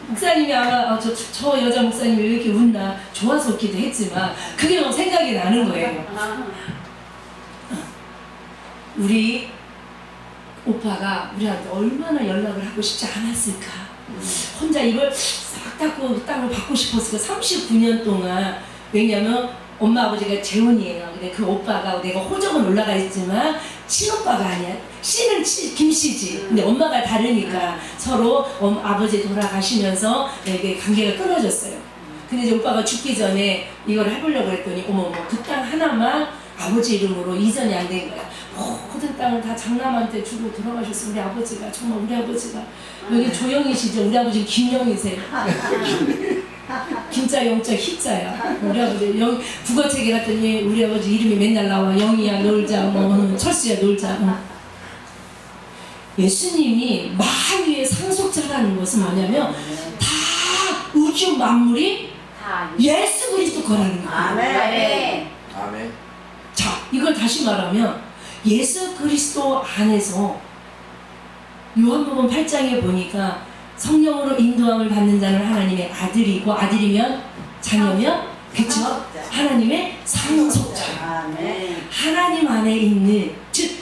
목사님이 아마 저 여자 목사님이 왜 이렇게 웃나 좋아서 웃기도 했지만 그게 막 생각이 나는 거예요. 우리 오빠가 우리한테 얼마나 연락을 하고 싶지 않았을까. 혼자 이걸 싹 닦고 땅을 받고 싶었을까. 39년 동안. 왜냐면 엄마 아버지가 재혼이에요. 근데 그 오빠가 내가 호적은 올라가 있지만 친오빠가 아니야. 씨는 김씨지. 근데 엄마가 다르니까 서로 아버지 돌아가시면서 이게 관계가 끊어졌어요. 근데 이제 오빠가 죽기 전에 이걸 해보려고 했더니 어머머 그 땅 하나만 아버지 이름으로 이전이 안 된 거야. 모든 땅을 다 장남한테 주고 돌아가셨어. 우리 아버지가 정말 우리 아버지가 여기 조영이시죠. 우리 아버지는 김영이세요. 김자 영자 희자야. 우리 아버지 국어책에 갔더니 우리 아버지 이름이 맨날 나와. 영이야 놀자, 철수야 놀자. 예수님이 만유의 상속자라는 것은 뭐냐면 다 우주 만물이 예수 그리스도 거라는 거예요. 아멘. 아멘. 자, 이걸 다시 말하면 예수 그리스도 안에서 요한복음 8장에 보니까 성령으로 인도함을 받는 자는 하나님의 아들이고 아들이면 자녀면 그쵸? 하나님의 상속자. 아멘. 하나님 안에 있는 즉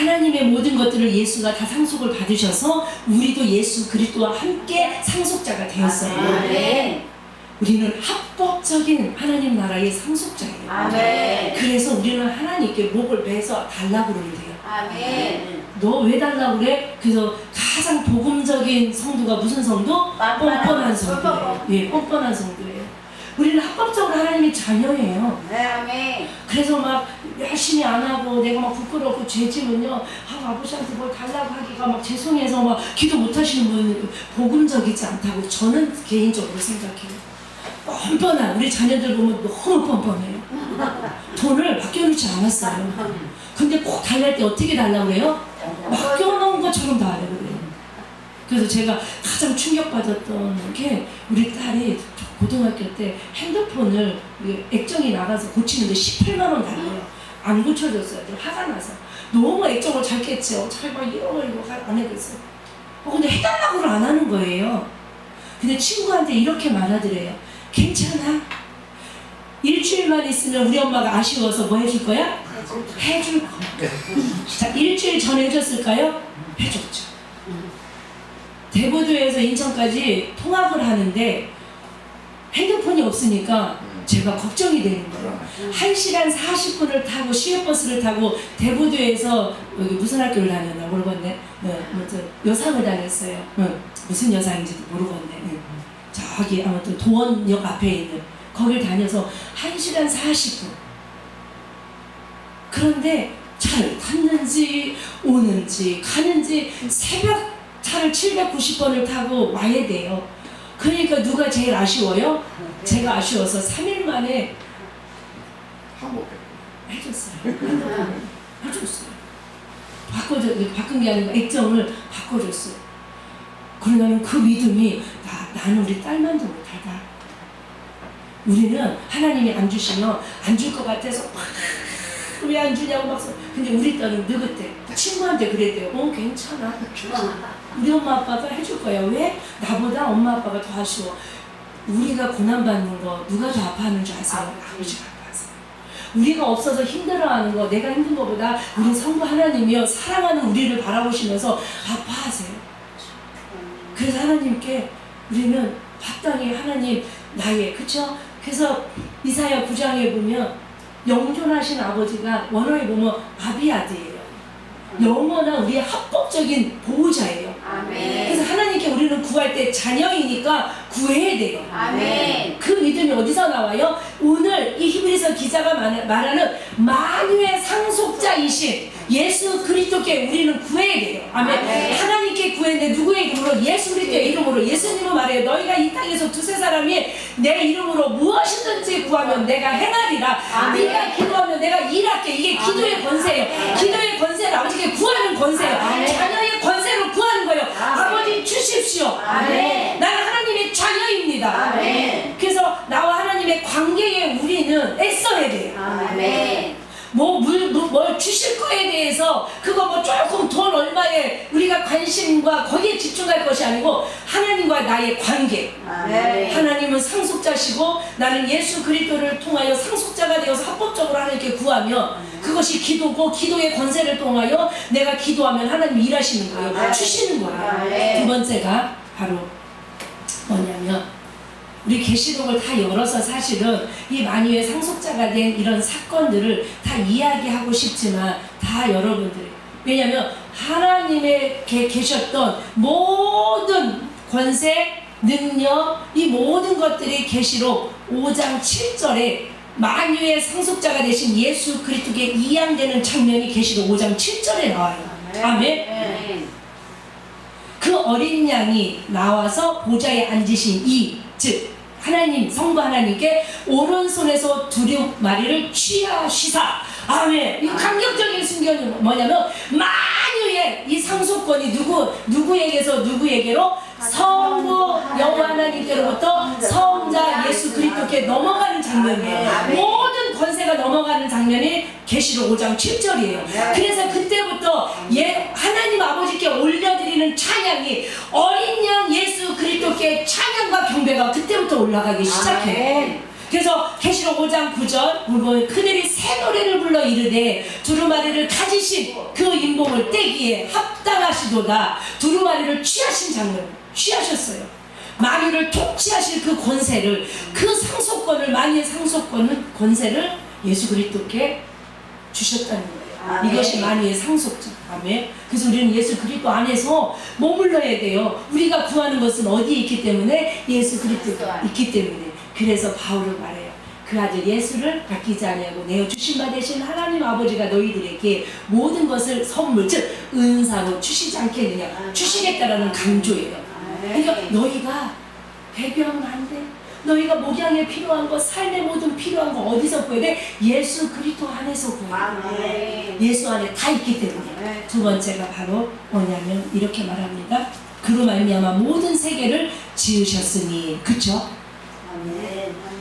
하나님의 모든 것들을 예수가 다 상속을 받으셔서 우리도 예수 그리스도와 함께 상속자가 되었어요. 아멘. 우리는 합법적인 하나님 나라의 상속자예요. 아멘. 그래서 우리는 하나님께 목을 매서 달라고 그러는데요. 아멘. 너 왜 달라고 그래? 그래서 가장 복음적인 성도가 무슨 성도? 뻔뻔한 성도예요. 예, 뻔뻔한 성도예요. 우리는 합법적으로 하나님의 자녀예요. 네, 아멘. 그래서 막 열심히 안 하고 내가 막 부끄럽고 죄지면요, 아버지한테 뭘 달라고 하기가 막 죄송해서 막 기도 못 하시는 분 복음적이지 않다고 저는 개인적으로 생각해요. 뻔뻔한 우리 자녀들 보면 너무 뻔뻔해요. 돈을 맡겨놓지 않았어요. 근데 꼭 달랄 때 어떻게 달라고 해요? 맡겨놓은 것처럼 다 하려고 그래요. 그래서 제가 가장 충격받았던 게 우리 딸이 고등학교 때 핸드폰을 액정이 나가서 고치는데 18만 원 달래요. 안 고쳐줬어요. 화가 나서. 너무 액정을 잘 깼죠. 잘막 이러고 안 해줬어요. 근데 해달라고는 안 하는 거예요. 근데 친구한테 이렇게 말하더래요. 괜찮아. 일주일만 있으면 우리 엄마가 아쉬워서 뭐 해줄 거야? 해줄 거야. 자, 일주일 전에 해줬을까요? 해줬죠. 대보도에서 인천까지 통학을 하는데 핸드폰이 없으니까 제가 걱정이 되는 거예요. 1시간 40분을 타고 시외버스를 타고 대보도에서 여기 무슨 학교를 다녔나 모르겠네. 여상을 다녔어요. 무슨 여상인지도 모르겠네. 저기 아무튼 도원역 앞에 있는 거길 다녀서 1시간 40분. 그런데 차를 탔는지 오는지 가는지 새벽 차를 790번을 타고 와야 돼요. 그러니까 누가 제일 아쉬워요? 제가 아쉬워서 3일 만에 해줬어요. 해줬어요. 바꾼 게 아니고 액정을 바꿔줬어요. 그러면 그 믿음이 나는 우리 딸만도 못하다. 우리는 하나님이 안 주시면 안 줄 것 같아서 왜 안 주냐고 막 근데 우리 딸은 느긋해. 친구한테 그랬대요. 괜찮아. 우리 엄마 아빠가 해줄 거야. 왜? 나보다 엄마 아빠가 더 아쉬워. 우리가 고난받는 거 누가 더 아파하는 줄 아세요? 아버지가 아파하세요. 우리가 없어서 힘들어하는 거 내가 힘든 거보다 우리 성부 하나님이요 사랑하는 우리를 바라보시면서 아파하세요. 그래서 하나님께 우리는 마땅히 하나님 나의 그쵸? 그래서 이사야 9장에 보면 영존하신 아버지가 원어에 보면 아비아드예요. 영원한 우리의 합법적인 보호자예요. 아멘. 그래서 하나님께 우리는 구할 때 자녀이니까 구해야 돼요. 아멘. 그 믿음이 어디서 나와요? 오늘 이 히브리서 기자가 말하는 만유의 상속자이신 예수 그리스도께 우리는 구해야 돼요. 아멘. 아멘. 하나님께 구했는데 누구의 이름으로? 예수 그리스도의 이름으로. 예수님은 말해요. 너희가 이 땅에서 두세 사람이 내 이름으로 무엇이든지 구하면 내가 행하리라. 아멘. 네가 기도하면 내가 일할게. 이게 기도의 권세예요. 기도의 권세는 아버지께 구하는 권세예요. 아멘. 자녀의 권세로 구하는 거예요. 아멘. 아버지 주십시오. 아멘. 나는 하나님의 자녀입니다. 아멘. 그래서 나와 하나님의 관계에 우리는 애써야 돼요. 아멘. 뭘 주실 거에 대해서 그거 뭐 조금 돈 얼마에 우리가 관심과 거기에 집중할 것이 아니고 하나님과 나의 관계. 아멘. 하나님은 상속자시고 나는 예수 그리스도를 통하여 상속자가 되어서 합법적으로 하나님께 구하며 그것이 기도고 기도의 권세를 통하여 내가 기도하면 하나님이 일하시는 거예요. 아멘. 주시는 거예요. 아멘. 두 번째가 바로 뭐냐면 우리 계시록을 다 열어서 사실은 이 만유의 상속자가 된 이런 사건들을 다 이야기하고 싶지만 다 여러분들이 왜냐하면 하나님에게 계셨던 모든 권세, 능력 이 모든 것들이 계시록 5장 7절에 만유의 상속자가 되신 예수 그리스도께 이양되는 장면이 계시록 5장 7절에 나와요. 아멘. 아멘. 그 어린 양이 나와서 보좌에 앉으신 즉 하나님 성부 하나님께 오른손에서 두루마리를 취하시사. 아멘. 이 감격적인 순간은 뭐냐면 만유의 이 상속권이 누구에게서 누구에게로 성부 여호와 하나님께로부터 성자 예수 그리스도께 넘어가는 장면이에요. 아멘. 모든 권세가 넘어가는 장면이 계시록 5장 7절이에요. 그래서 그때부터 하나님 아버지께 올려드리는 찬양이 어린 양 예수 그리스도께 찬양과 경배가 그때부터 올라가기 시작해요. 그래서 계시록 5장 9절 보면 그들이 새 노래를 불러 이르되 두루마리를 가지신 그 인복을 떼기에 합당하시도다. 두루마리를 취하신 장면 취하셨어요. 만유를 통치하실 그 권세를, 그 상속권을, 만유의 상속권은 권세를 예수 그리스도께 주셨다는 거예요. 아멘. 이것이 만유의 상속자. 아멘. 그래서 우리는 예수 그리스도 안에서 머물러야 돼요. 우리가 구하는 것은 어디에 있기 때문에? 예수 그리스도가 있기 때문에. 그래서 바울은 말해요. 그 아들 예수를 아끼지 아니하고 내어 주신 바 되신 하나님 아버지가 너희들에게 모든 것을 선물, 즉 은사로 주시지 않겠느냐. 주시겠다라는 강조예요. 그러니까 너희가 배교하면 안 돼. 너희가 목양에 필요한 것, 삶의 모든 필요한 거 어디서 구해야 돼? 예수 그리스도 안에서 구해야 돼. 예수 안에 다 있기 때문에. 두 번째가 바로 뭐냐면 이렇게 말합니다. 그로 말미암아 모든 세계를 지으셨으니. 그쵸?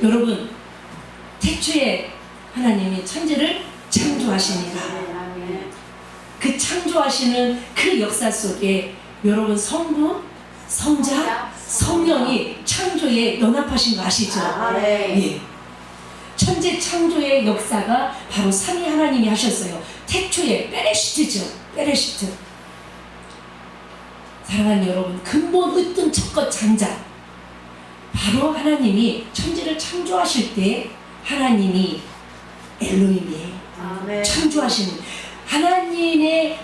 여러분, 태초에 하나님이 천지를 창조하시니라. 그 창조하시는 그 역사 속에 여러분 성부, 성자, 성령이 창조에 연합하신 거 아시죠? 예. 천지 창조의 역사가 바로 삼위 하나님이 하셨어요. 태초에 베레시트죠. 베레시트. 사랑하는 여러분, 근본 으뜸 첫것 장자. 바로 하나님이 천지를 창조하실 때 하나님이 엘로힘이에요. 창조하시는 하나님의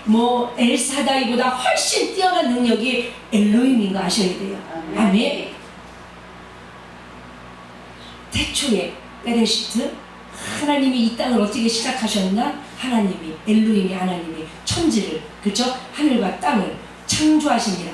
엘사다이보다 훨씬 뛰어난 능력이 엘로힘인 거 아셔야 돼요. 아멘. 태초에 베레시트 하나님이 이 땅을 어떻게 시작하셨나? 하나님이 엘로힘이 하나님이 천지를, 그렇죠? 하늘과 땅을 창조하시니라.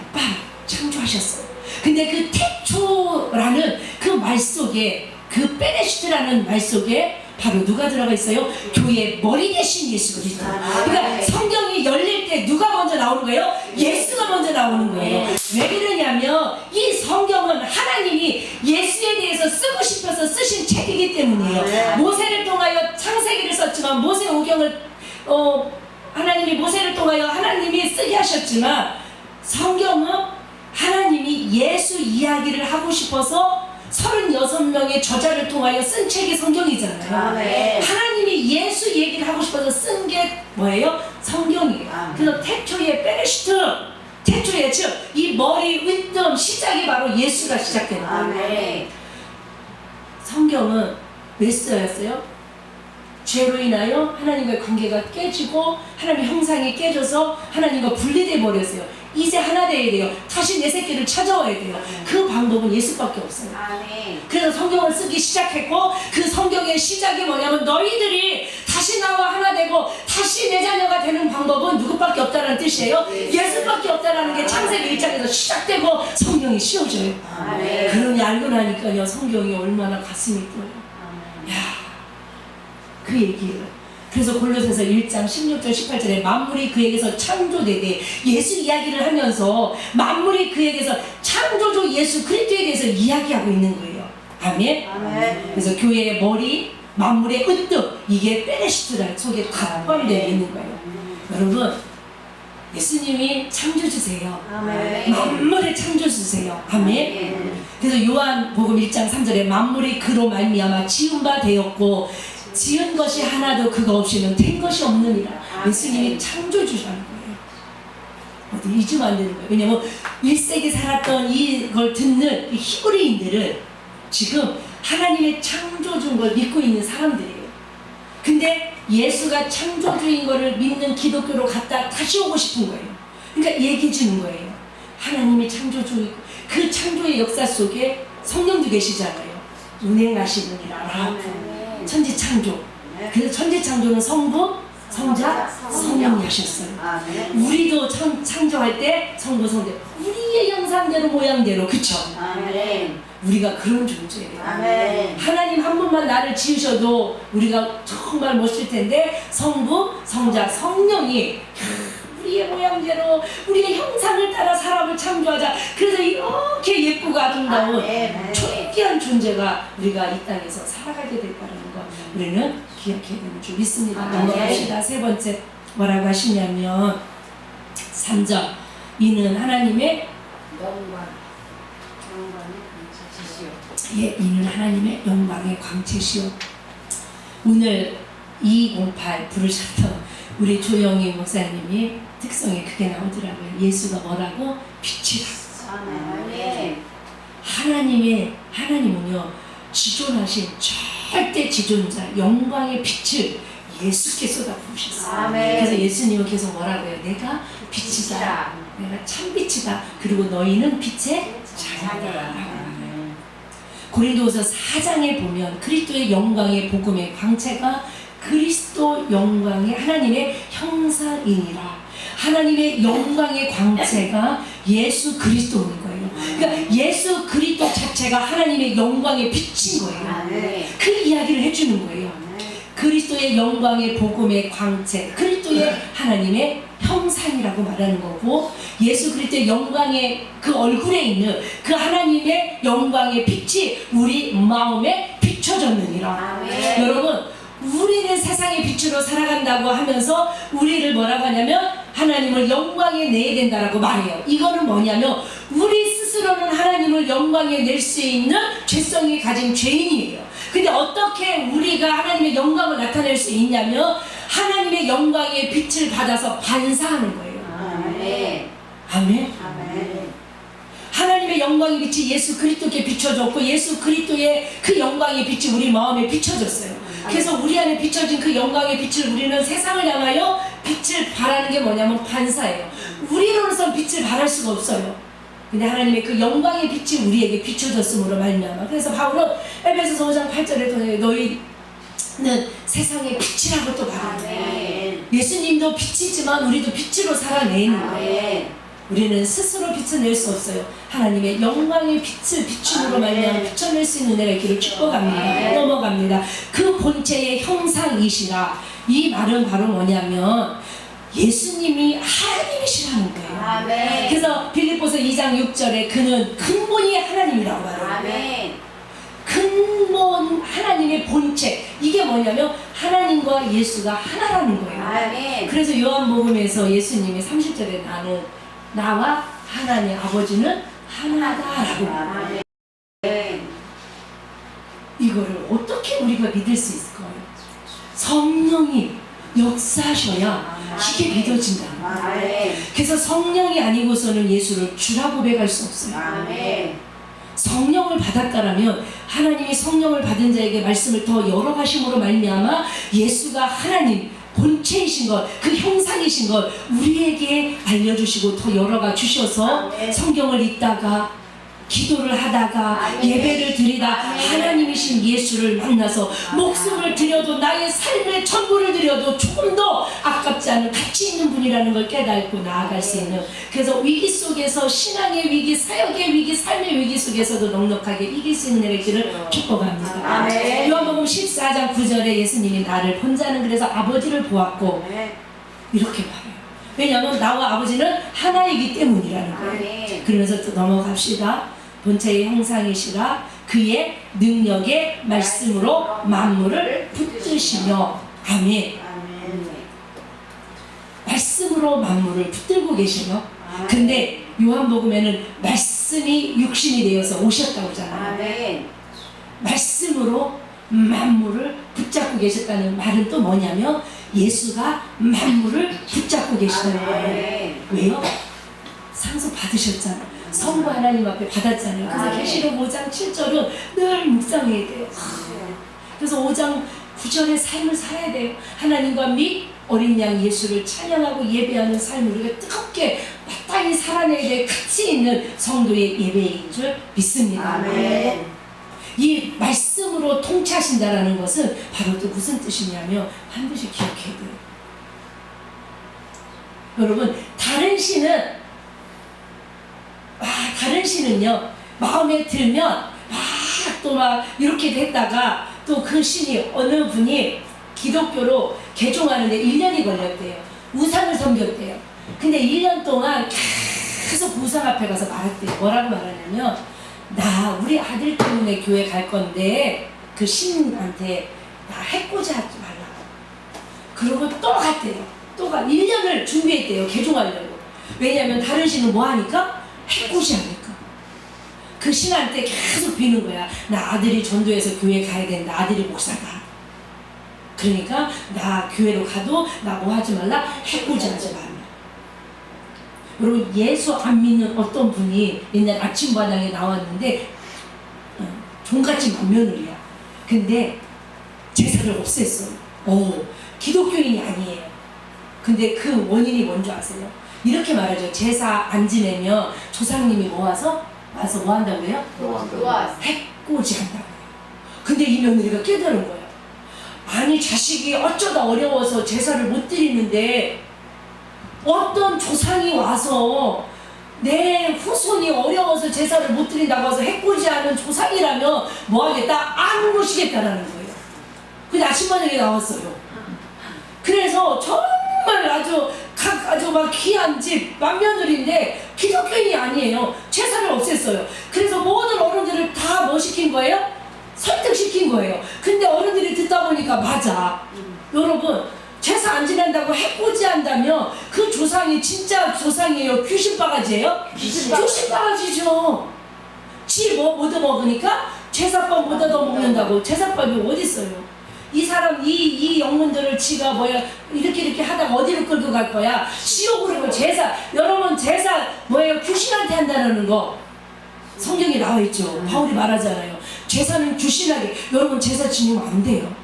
창조하셨어요. 근데 그 태초라는 그 말 속에, 그 베레시트라는 말 속에 바로 누가 들어가 있어요? 교회의 머리 대신 예수 그리스도. 그러니까 성경이 열릴 때 누가 먼저 나오는 거예요? 예수가 먼저 나오는 거예요. 왜 그러냐면 이 성경은 하나님이 예수에 대해서 쓰고 싶어서 쓰신 책이기 때문이에요. 모세를 통하여 창세기를 썼지만 모세오경을 하나님이 모세를 통하여 하나님이 쓰게 하셨지만 성경은 하나님이 예수 이야기를 하고 싶어서 36명의 저자를 통하여 쓴 책이 성경이잖아요. 하나님이 예수 얘기를 하고 싶어서 쓴 게 뭐예요? 성경이에요. 그래서 태초에 베레시트, 태초에 즉 이 머리 윗점 시작이 바로 예수가 시작되는 거예요. 성경은 왜 쓰였어요? 죄로 인하여 하나님과의 관계가 깨지고 하나님의 형상이 깨져서 하나님과 분리돼 버렸어요. 이제 하나 돼야 돼요. 다시 내 새끼를 찾아와야 돼요. 그 방법은 예수밖에 없어요. 그래서 성경을 쓰기 시작했고 그 성경의 시작이 뭐냐면 너희들이 다시 나와 하나 되고 다시 내 자녀가 되는 방법은 누구밖에 없다는 뜻이에요. 예수밖에 없다는 게 창세기 1장에서 시작되고 성경이 씌워져요. 그러니 알고 나니까요 성경이 얼마나 가슴이 떠요. 야, 그 얘기예요. 그래서 골로새서 1장 16절 18절에 만물이 그에게서 창조되되 예수 이야기를 하면서 만물이 그에게서 창조주 예수 그리스도에 대해서 이야기하고 있는 거예요. 아멘. 그래서 교회의 머리, 만물의 으뜸, 이게 베레시트라는 속에 다 포함되어 있는 거예요. 여러분, 예수님이 창조주세요. 만물의 창조주세요. 아멘. 그래서 요한복음 1장 3절에 만물이 그로 말미암아 지은 바 되었고 지은 것이 하나도 그가 없이는 된 것이 없느니라. 예수님이 창조주라는 거예요. 어디 잊으면 안 되는 거예요. 왜냐면 1세기 살았던 이걸 듣는 이 히브리인들은 지금 하나님의 창조주인 걸 믿고 있는 사람들이에요. 근데 예수가 창조주인 거를 믿는 기독교로 갔다 다시 오고 싶은 거예요. 그러니까 얘기해 주는 거예요. 하나님이 창조주이고 그 창조의 역사 속에 성령도 계시잖아요. 운행하시느니라. 천지 창조. 그래서 천지 창조는 성부, 성자, 성령이 하셨어요. 우리도 창조할 때 성부, 성자, 우리의 형상대로 모양대로, 그쵸? 우리가 그런 존재예요. 하나님 한 분만 나를 지으셔도 우리가 정말 멋질 텐데 성부, 성자, 성령이 우리의 모양대로 우리의 형상을 따라 사람을 창조하자. 그래서 이렇게 예쁘고 아름다운 존귀한 존재가 우리가 이 땅에서 살아가게 될 거라는 거 우리는 기억해야 되는 줄 믿습니다. 넘어갑시다. 세 번째 뭐라고 하시냐면 3절 이는 하나님의 영광 예, 이는 하나님의 영광의 광채시오. 오늘 208 부르셨던 우리 조영희 목사님이 특성이 그게 나오더라고요. 예수가 뭐라고? 빛이라. 아멘. 하나님은요, 지존하신 절대 지존자, 영광의 빛을 예수께 쏟아 부으셨어요. 아멘. 그래서 예수님은 계속 뭐라고 해요? 내가 빛이다. 내가 참 빛이다. 그리고 너희는 빛의 자녀다. 고린도후서 4장에 보면 그리스도의 영광의 복음의 광채가 그리스도 영광의 하나님의 형상이니라. 하나님의 영광의 광채가 예수 그리스도인 거예요. 그러니까 예수 그리스도 자체가 하나님의 영광의 빛인 거예요. 아멘. 그 이야기를 해주는 거예요. 그리스도의 영광의 복음의 광채, 그리스도의 하나님의 형상이라고 말하는 거고, 예수 그리스도의 영광의 그 얼굴에 있는 그 하나님의 영광의 빛이 우리 마음에 비춰졌느니라. 아멘. 여러분, 우리는 세상의 빛으로 살아간다고 하면서 우리를 뭐라고 하냐면 하나님을 영광에 내야 된다라고 말해요. 이거는 뭐냐면 우리 스스로는 하나님을 영광에 낼 수 있는 죄성이 가진 죄인이에요. 근데 어떻게 우리가 하나님의 영광을 나타낼 수 있냐면 하나님의 영광의 빛을 받아서 반사하는 거예요. 아멘. 아멘. 아멘. 하나님의 영광의 빛이 예수 그리스도께 비춰졌고 예수 그리스도의 그 영광의 빛이 우리 마음에 비춰졌어요. 그래서 우리 안에 비춰진 그 영광의 빛을 우리는 세상을 향하여 빛을 발하는 게 뭐냐면 반사예요. 우리로서는 빛을 발할 수가 없어요. 근데 하나님의 그 영광의 빛이 우리에게 비춰졌음으로 말미암아. 그래서 바울은 에베소서 5장 8절에 너희는 세상의 빛이라고 또 말합니다. 아멘. 예수님도 빛이지만 우리도 빛으로 살아내는 거예요. 아멘. 우리는 스스로 빛을 낼 수 없어요. 하나님의 영광의 빛을 비춤으로 말미암아 비춰낼 수 있는 은혜가 있기를 축복합니다. 넘어갑니다. 그 본체의 형상이시라. 이 말은 바로 뭐냐면 예수님이 하나님이시라는 거예요. 아멘. 그래서 빌립보서 2장 6절에 그는 근본이 하나님이라고 말해요. 아멘. 근본 하나님의 본체, 이게 뭐냐면 하나님과 예수가 하나라는 거예요. 아멘. 그래서 요한복음에서 예수님이 30절에 나와 하나님 아버지는 하나다라고 말해요. 아멘. 이거를 어떻게 우리가 믿을 수 있을까요? 성령이 역사하셔야 이게 믿어진다는 거예요. 아멘. 그래서 성령이 아니고서는 예수를 주라 고백할 수 없어요. 아멘. 성령을 받았다라면 하나님이 성령을 받은 자에게 말씀을 더 열어가심으로 말미암아 예수가 하나님 본체이신 것, 그 형상이신 것 우리에게 알려주시고 더 열어가 주셔서 아멘. 성경을 읽다가 기도를 하다가 아멘. 예배를 드리다 아멘. 하나님이신 예수를 만나서 목숨을 드려도 나의 삶의 전부를 드려도 조금 더 아깝지 않은 가치 있는 분이라는 걸 깨닫고 나아갈 수 있는, 그래서 위기 속에서 신앙의 위기, 사역의 위기, 삶의 위기 속에서도 넉넉하게 이길 수 있는 일을 축복합니다. 아멘. 요한복음 14장 9절에 예수님이 나를 본자는 그래서 아버지를 보았고 이렇게 말해요. 왜냐하면 나와 아버지는 하나이기 때문이라는 거예요. 아멘. 그러면서 또 넘어갑시다. 본체의 형상이시라 그의 능력의 말씀으로 만물을 붙드시며. 아멘. 아멘. 말씀으로 만물을 붙들고 계시며. 근데 요한복음에는 말씀이 육신이 되어서 오셨다고 하잖아요. 아멘. 말씀으로 만물을 붙잡고 계셨다는 말은 또 뭐냐면 예수가 만물을 붙잡고 계시다는 거예요. 아멘. 왜요? 상속 받으셨잖아요. 성부 하나님 앞에 받았잖아요. 그래서 아멘. 계시록 5장 7절은 늘 묵상해야 돼요. 그래서 5장 9절의 삶을 살아야 돼요. 하나님과 및 어린 양 예수를 찬양하고 예배하는 삶을 우리가 뜨겁게 마땅히 살아내야 될 가치 있는 성도의 예배인 줄 믿습니다. 아멘. 이 말씀으로 통치하신다라는 것은 바로 또 무슨 뜻이냐면 반드시 기억해야 돼요. 여러분, 다른 신은요 마음에 들면 또 막 이렇게 됐다가 또 그 신이 어느 분이 기독교로 개종하는데 1년이 걸렸대요. 우상을 섬겼대요. 근데 1년 동안 계속 우상 앞에 가서 말했대요. 뭐라고 말하냐면 나 우리 아들 때문에 교회 갈 건데 그 신한테 나 해코지 하지 말라고. 그러고 또 갔대요. 또 1년을 준비했대요. 개종하려고. 왜냐하면 다른 신은 뭐 하니까? 해코지 하니까. 그 신앙 때 계속 비는 거야. 나 아들이 전도해서 교회 가야 된다. 아들이 목사다. 그러니까 나 교회로 가도 나 뭐 하지 말라. 해코지하지 말라. 여러분 예수 안 믿는 어떤 분이 옛날 아침마당에 나왔는데 종같이 맏며느리야. 근데 제사를 없앴어요. 기독교인이 아니에요. 근데 그 원인이 뭔지 아세요? 이렇게 말하죠. 제사 안 지내면 조상님이 와서 뭐 한다고요? 해코지 한다고요. 근데 이 며느리가 깨달은 거예요. 아니 자식이 어쩌다 어려워서 제사를 못 드리는데 어떤 조상이 와서 내 후손이 어려워서 제사를 못 드린다고 해서 해코지하는 조상이라면 뭐 하겠다? 안 모시겠다라는 거예요. 근데 아침마당에 나왔어요. 그래서 정말 아주 막 귀한 집 맏며느리인데 기독교인이 아니에요. 제사를 없앴어요. 그래서 모든 어른들을 다 뭐 시킨 거예요? 설득시킨 거예요. 근데 어른들이 듣다 보니까 맞아. 여러분 제사 안 지낸다고 해코지한다면 그 조상이 진짜 조상이에요? 귀신바가지예요? 귀신바가지죠. 지 뭐 얻어먹으니까 제사밥 못 얻어먹는다고. 제사밥이 어디 있어요? 이 사람 이 영혼들을 지가 이렇게 하다가 어디로 끌고 갈 거야? 지옥으로. 제사 여러분 제사 귀신한테 한다는 거 성경에 나와 있죠. 바울이 말하잖아요. 제사는 귀신하게. 여러분 제사 지내면 안 돼요.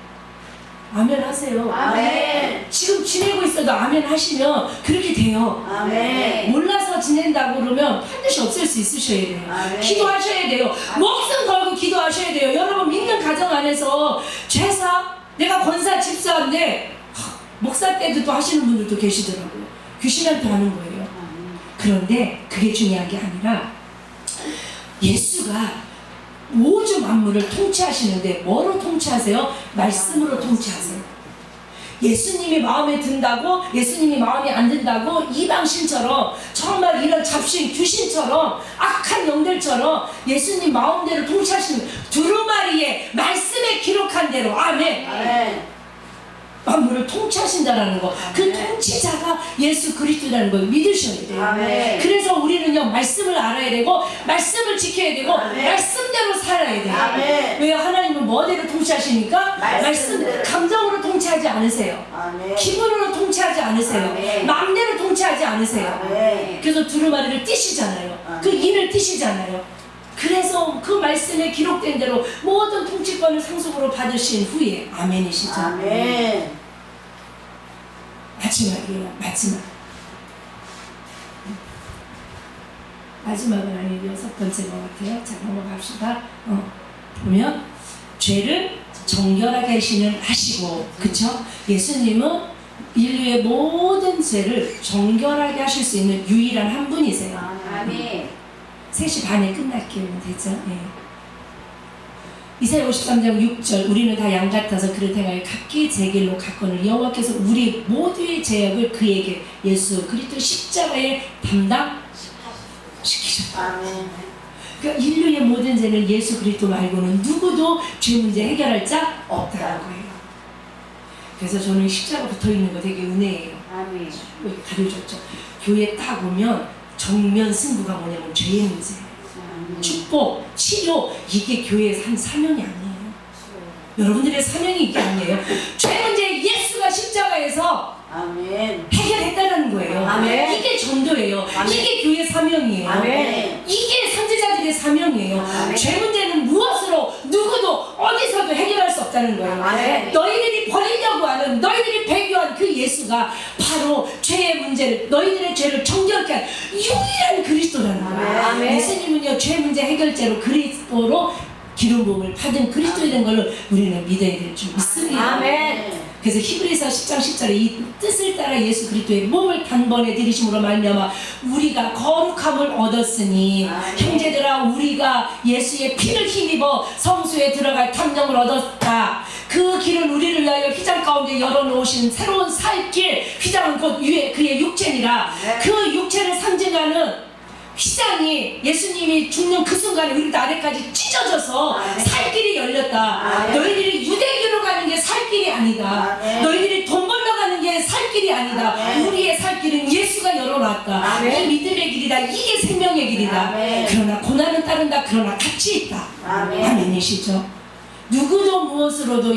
아멘 하세요. 아멘. 지금 지내고 있어도 아멘 하시면 그렇게 돼요. 아멘. 몰라서 지낸다고 그러면 반드시 없앨 수 있으셔야 돼요. 아멘. 기도하셔야 돼요. 목숨 걸고 기도하셔야 돼요. 여러분 믿는 가정 안에서 제사 내가 권사 집사인데 목사 때도 또 하시는 분들도 계시더라고요. 귀신한테 하는 거예요. 그런데 그게 중요한 게 아니라 예수가 우주 만물을 통치하시는데 뭐로 통치하세요? 말씀으로 통치하세요. 예수님이 마음에 든다고, 예수님이 마음에 안 든다고 이방신처럼 정말 이런 잡신 귀신처럼 악한 영들처럼 예수님 마음대로 통치하시는 두루마리에 말씀에 기록한 대로 아멘. 아멘. 만물을 통치하신다라는 거. 그 통치자가 예수 그리스도라는 걸 믿으셔야 돼요. 아멘. 그래서 우리는요 말씀을 알아야 되고 말씀을 지켜야 되고 아멘. 말씀대로 살아야 돼요. 아멘. 왜요? 하나님은 뭐대로 통치하시니까 말씀, 감정으로 통치하지 않으세요. 아멘. 기분으로 통치하지 않으세요. 아멘. 마음대로 통치하지 않으세요. 아멘. 그래서 두루마리를 띄시잖아요. 아멘. 그 인을 띄시잖아요. 그래서 그 말씀에 기록된 대로 모든 통치권을 상속으로 받으신 후에 아멘이시죠. 아멘. 마지막이에요. 마지막은 아니고 6번째 것 같아요. 자 넘어갑시다. 보면 죄를 정결하게 하시고 그쵸? 예수님은 인류의 모든 죄를 정결하게 하실 수 있는 유일한 한 분이세요. 아멘. 3시 반에 끝날게요. 되죠? 네. 이사야 53장 6절 우리는 다 양 같아서 그릇 행하여 각기 제 길로 갔거늘 여호와께서 우리 모두의 죄악을 그에게 예수 그리스도 십자가에 담당시키셨다. 아멘. 그러니까 인류의 모든 죄는 예수 그리스도 말고는 누구도 죄 문제 해결할 자 없다는 거예요. 그래서 저는 십자가 붙어있는 거 되게 은혜예요. 아멘. 여기 가려줬죠. 교회 딱 오면 정면 승부가 뭐냐면 죄의 문제예요. 축복, 치료, 이게 교회의 한 사명이 아니에요. 여러분들의 사명이 이게 아니에요. 죄 문제 예수가 십자가에서 아멘. 해결했다는 거예요. 아멘. 이게 전도예요. 아멘. 이게 교회 사명이에요. 아멘. 이게 선지자들의 사명이에요. 아멘. 죄 문제는 무엇으로 누구도 어디서도 해결할 수 없다는 거예요. 아멘. 너희들이 버리려고 하는 너희들이 배교한 그 예수가 바로 죄의 문제를 너희들의 죄를 정결케 한 유일한 그리스도라는 거예요. 아멘. 예수님은요 죄 문제 해결제로 그리스도로 기름 부음을 받은 그리스도에 대한 걸로 우리는 믿어야 될 줄 믿습니다. 아멘. 그래서 히브리서 10장 10절에 이 뜻을 따라 예수 그리스도의 몸을 단번에 들이심으로 말미암아 우리가 거룩함을 얻었으니 아멘. 형제들아 우리가 예수의 피를 힘입어 성수에 들어갈 탐정을 얻었다. 그 길은 우리를 위하여 휘장 가운데 열어놓으신 새로운 살 길. 휘장은 곧 그의 육체니라. 네. 그 육체를 상징하는 휘장이 예수님이 죽는 그 순간에 우리 아래까지 찢어져서 아멘. 살 길이 열렸다. 아멘. 너희들이 유대교로 가는 게 살 길이 아니다. 아멘. 너희들이 돈 벌러 가는 게 나의 살 길이 아니다. 아멘. 우리의 살 길은 예수가 열어놨다. 아멘. 이 믿음의 길이다. 이게 생명의 길이다. 아멘. 그러나 고난은 따른다. 그러나 가치 있다. 아멘. 아멘이시죠? 누구도 무엇으로도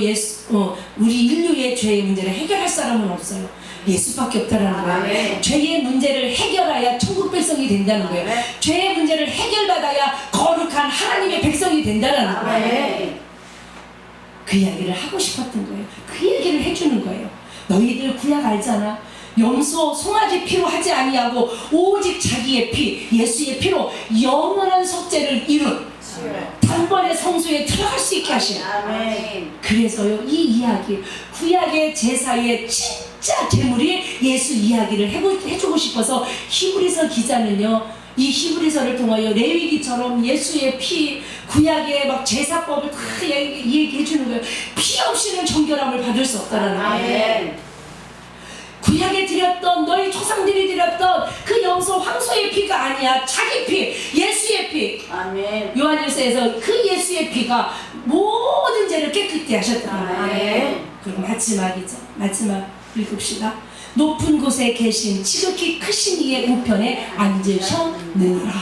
우리 인류의 죄의 문제를 해결할 사람은 없어요. 예수밖에 없다라는 거예요. 아멘. 죄의 문제를 해결해야 천국 백성이 된다는 거예요. 아멘. 죄의 문제를 해결받아야 거룩한 하나님의 백성이 된다는 거예요. 아멘. 그 이야기를 하고 싶었던 거예요. 그 얘기를 해주는 거예요. 너희들 구약 알잖아. 염소, 송아지 피로 하지 아니하고 오직 자기의 피, 예수의 피로 영원한 속죄를 이룬 단번에 성소에 들어갈 수 있게 하시는. 아멘. 그래서요, 이 이야기, 구약의 제사의 진짜 제물이 예수 이야기를 해주고 싶어서 히브리서 기자는요, 이 히브리서를 통하여 레위기처럼 예수의 피, 구약의 막 제사법을 다 얘기해 주는 거예요. 피 없이는 정결함을 받을 수 없다라는 거예요. 아멘. 구약에 드렸던, 너희 조상들이 드렸던 그 염소, 황소의 피가 아니야. 자기 피, 예수의 피. 아멘. 요한일서에서 그 예수의 피가 모든 죄를 깨끗게 하셨다는 거예요. 아멘. 그럼 마지막이죠. 마지막 읽읍시다. 높은 곳에 계신 지극히 크신 이의 우편에 앉으셨느니라.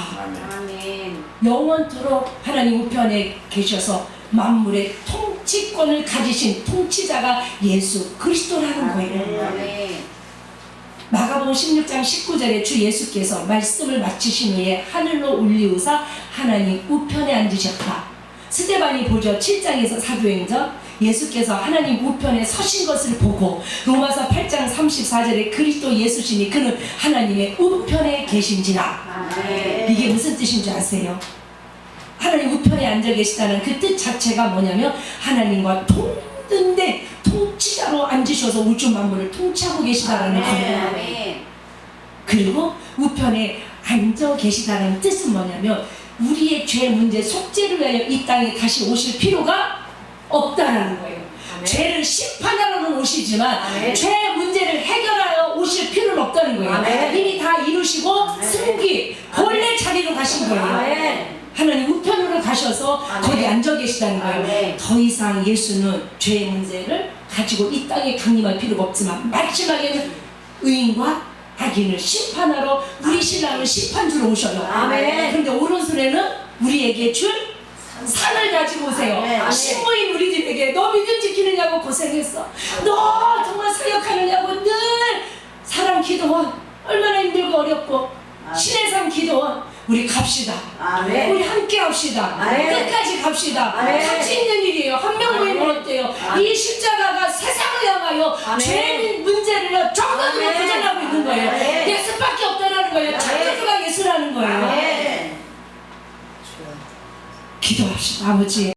아멘. 영원토록 하나님 우편에 계셔서 만물의 통치권을 가지신 통치자가 예수 그리스도라는 거예요. 아멘. 마가복음 16장 19절에 주 예수께서 말씀을 마치신 후에 하늘로 올리우사 하나님 우편에 앉으셨다. 스데반이 보죠. 7장에서 사도행전 예수께서 하나님 우편에 서신 것을 보고 로마서 8장 34절에 그리스도 예수시니 그는 하나님의 우편에 계신지라. 아멘. 이게 무슨 뜻인 줄 아세요? 하나님 우편에 앉아 계시다는 그 뜻 자체가 뭐냐면 하나님과 통든데 통치자로 앉으셔서 우주 만물을 통치하고 계시다라는 거예요. 아멘. 그리고 우편에 앉아 계시다는 뜻은 뭐냐면 우리의 죄 문제 속죄를 위하여 이 땅에 다시 오실 필요가 없다라는 거예요. 아멘. 죄를 심판하러는 오시지만 아멘. 죄 문제를 해결하여 오실 필요는 없다는 거예요. 아멘. 이미 다 이루시고 아멘. 승기 본래 자리로 가신 거예요. 아멘. 하나님 우편으로 가셔서 아멘. 거기 앉아 계시다는 거예요. 아멘. 더 이상 예수는 죄의 문제를 가지고 이 땅에 강림할 필요가 없지만 마지막에는 의인과 악인을 심판하러 우리 신랑을 심판주로 오셔요. 아멘. 그런데 오른손에는 우리에게 줄 산을 가지고 오세요. 아멘. 신부인 우리들에게 너 믿음 지키느냐고 고생했어. 너 정말 사역하느냐고 늘 사랑 기도원 얼마나 힘들고 어렵고 신의 상 기도원 우리 갑시다. 아멘. 우리 함께 합시다. 아멘. 끝까지 갑시다. 아멘. 가치 있는 일이에요. 한 명 모이면 아멘. 어때요? 아멘. 이 십자가가 세상을 향하여 아멘. 죄의 문제를 정답으로 아멘. 도전하고 있는 거예요. 아멘. 예수밖에 없다라는 거예요. 아멘. 창조주가 예수라는 거예요. 아멘. 기도합시다. 아버지.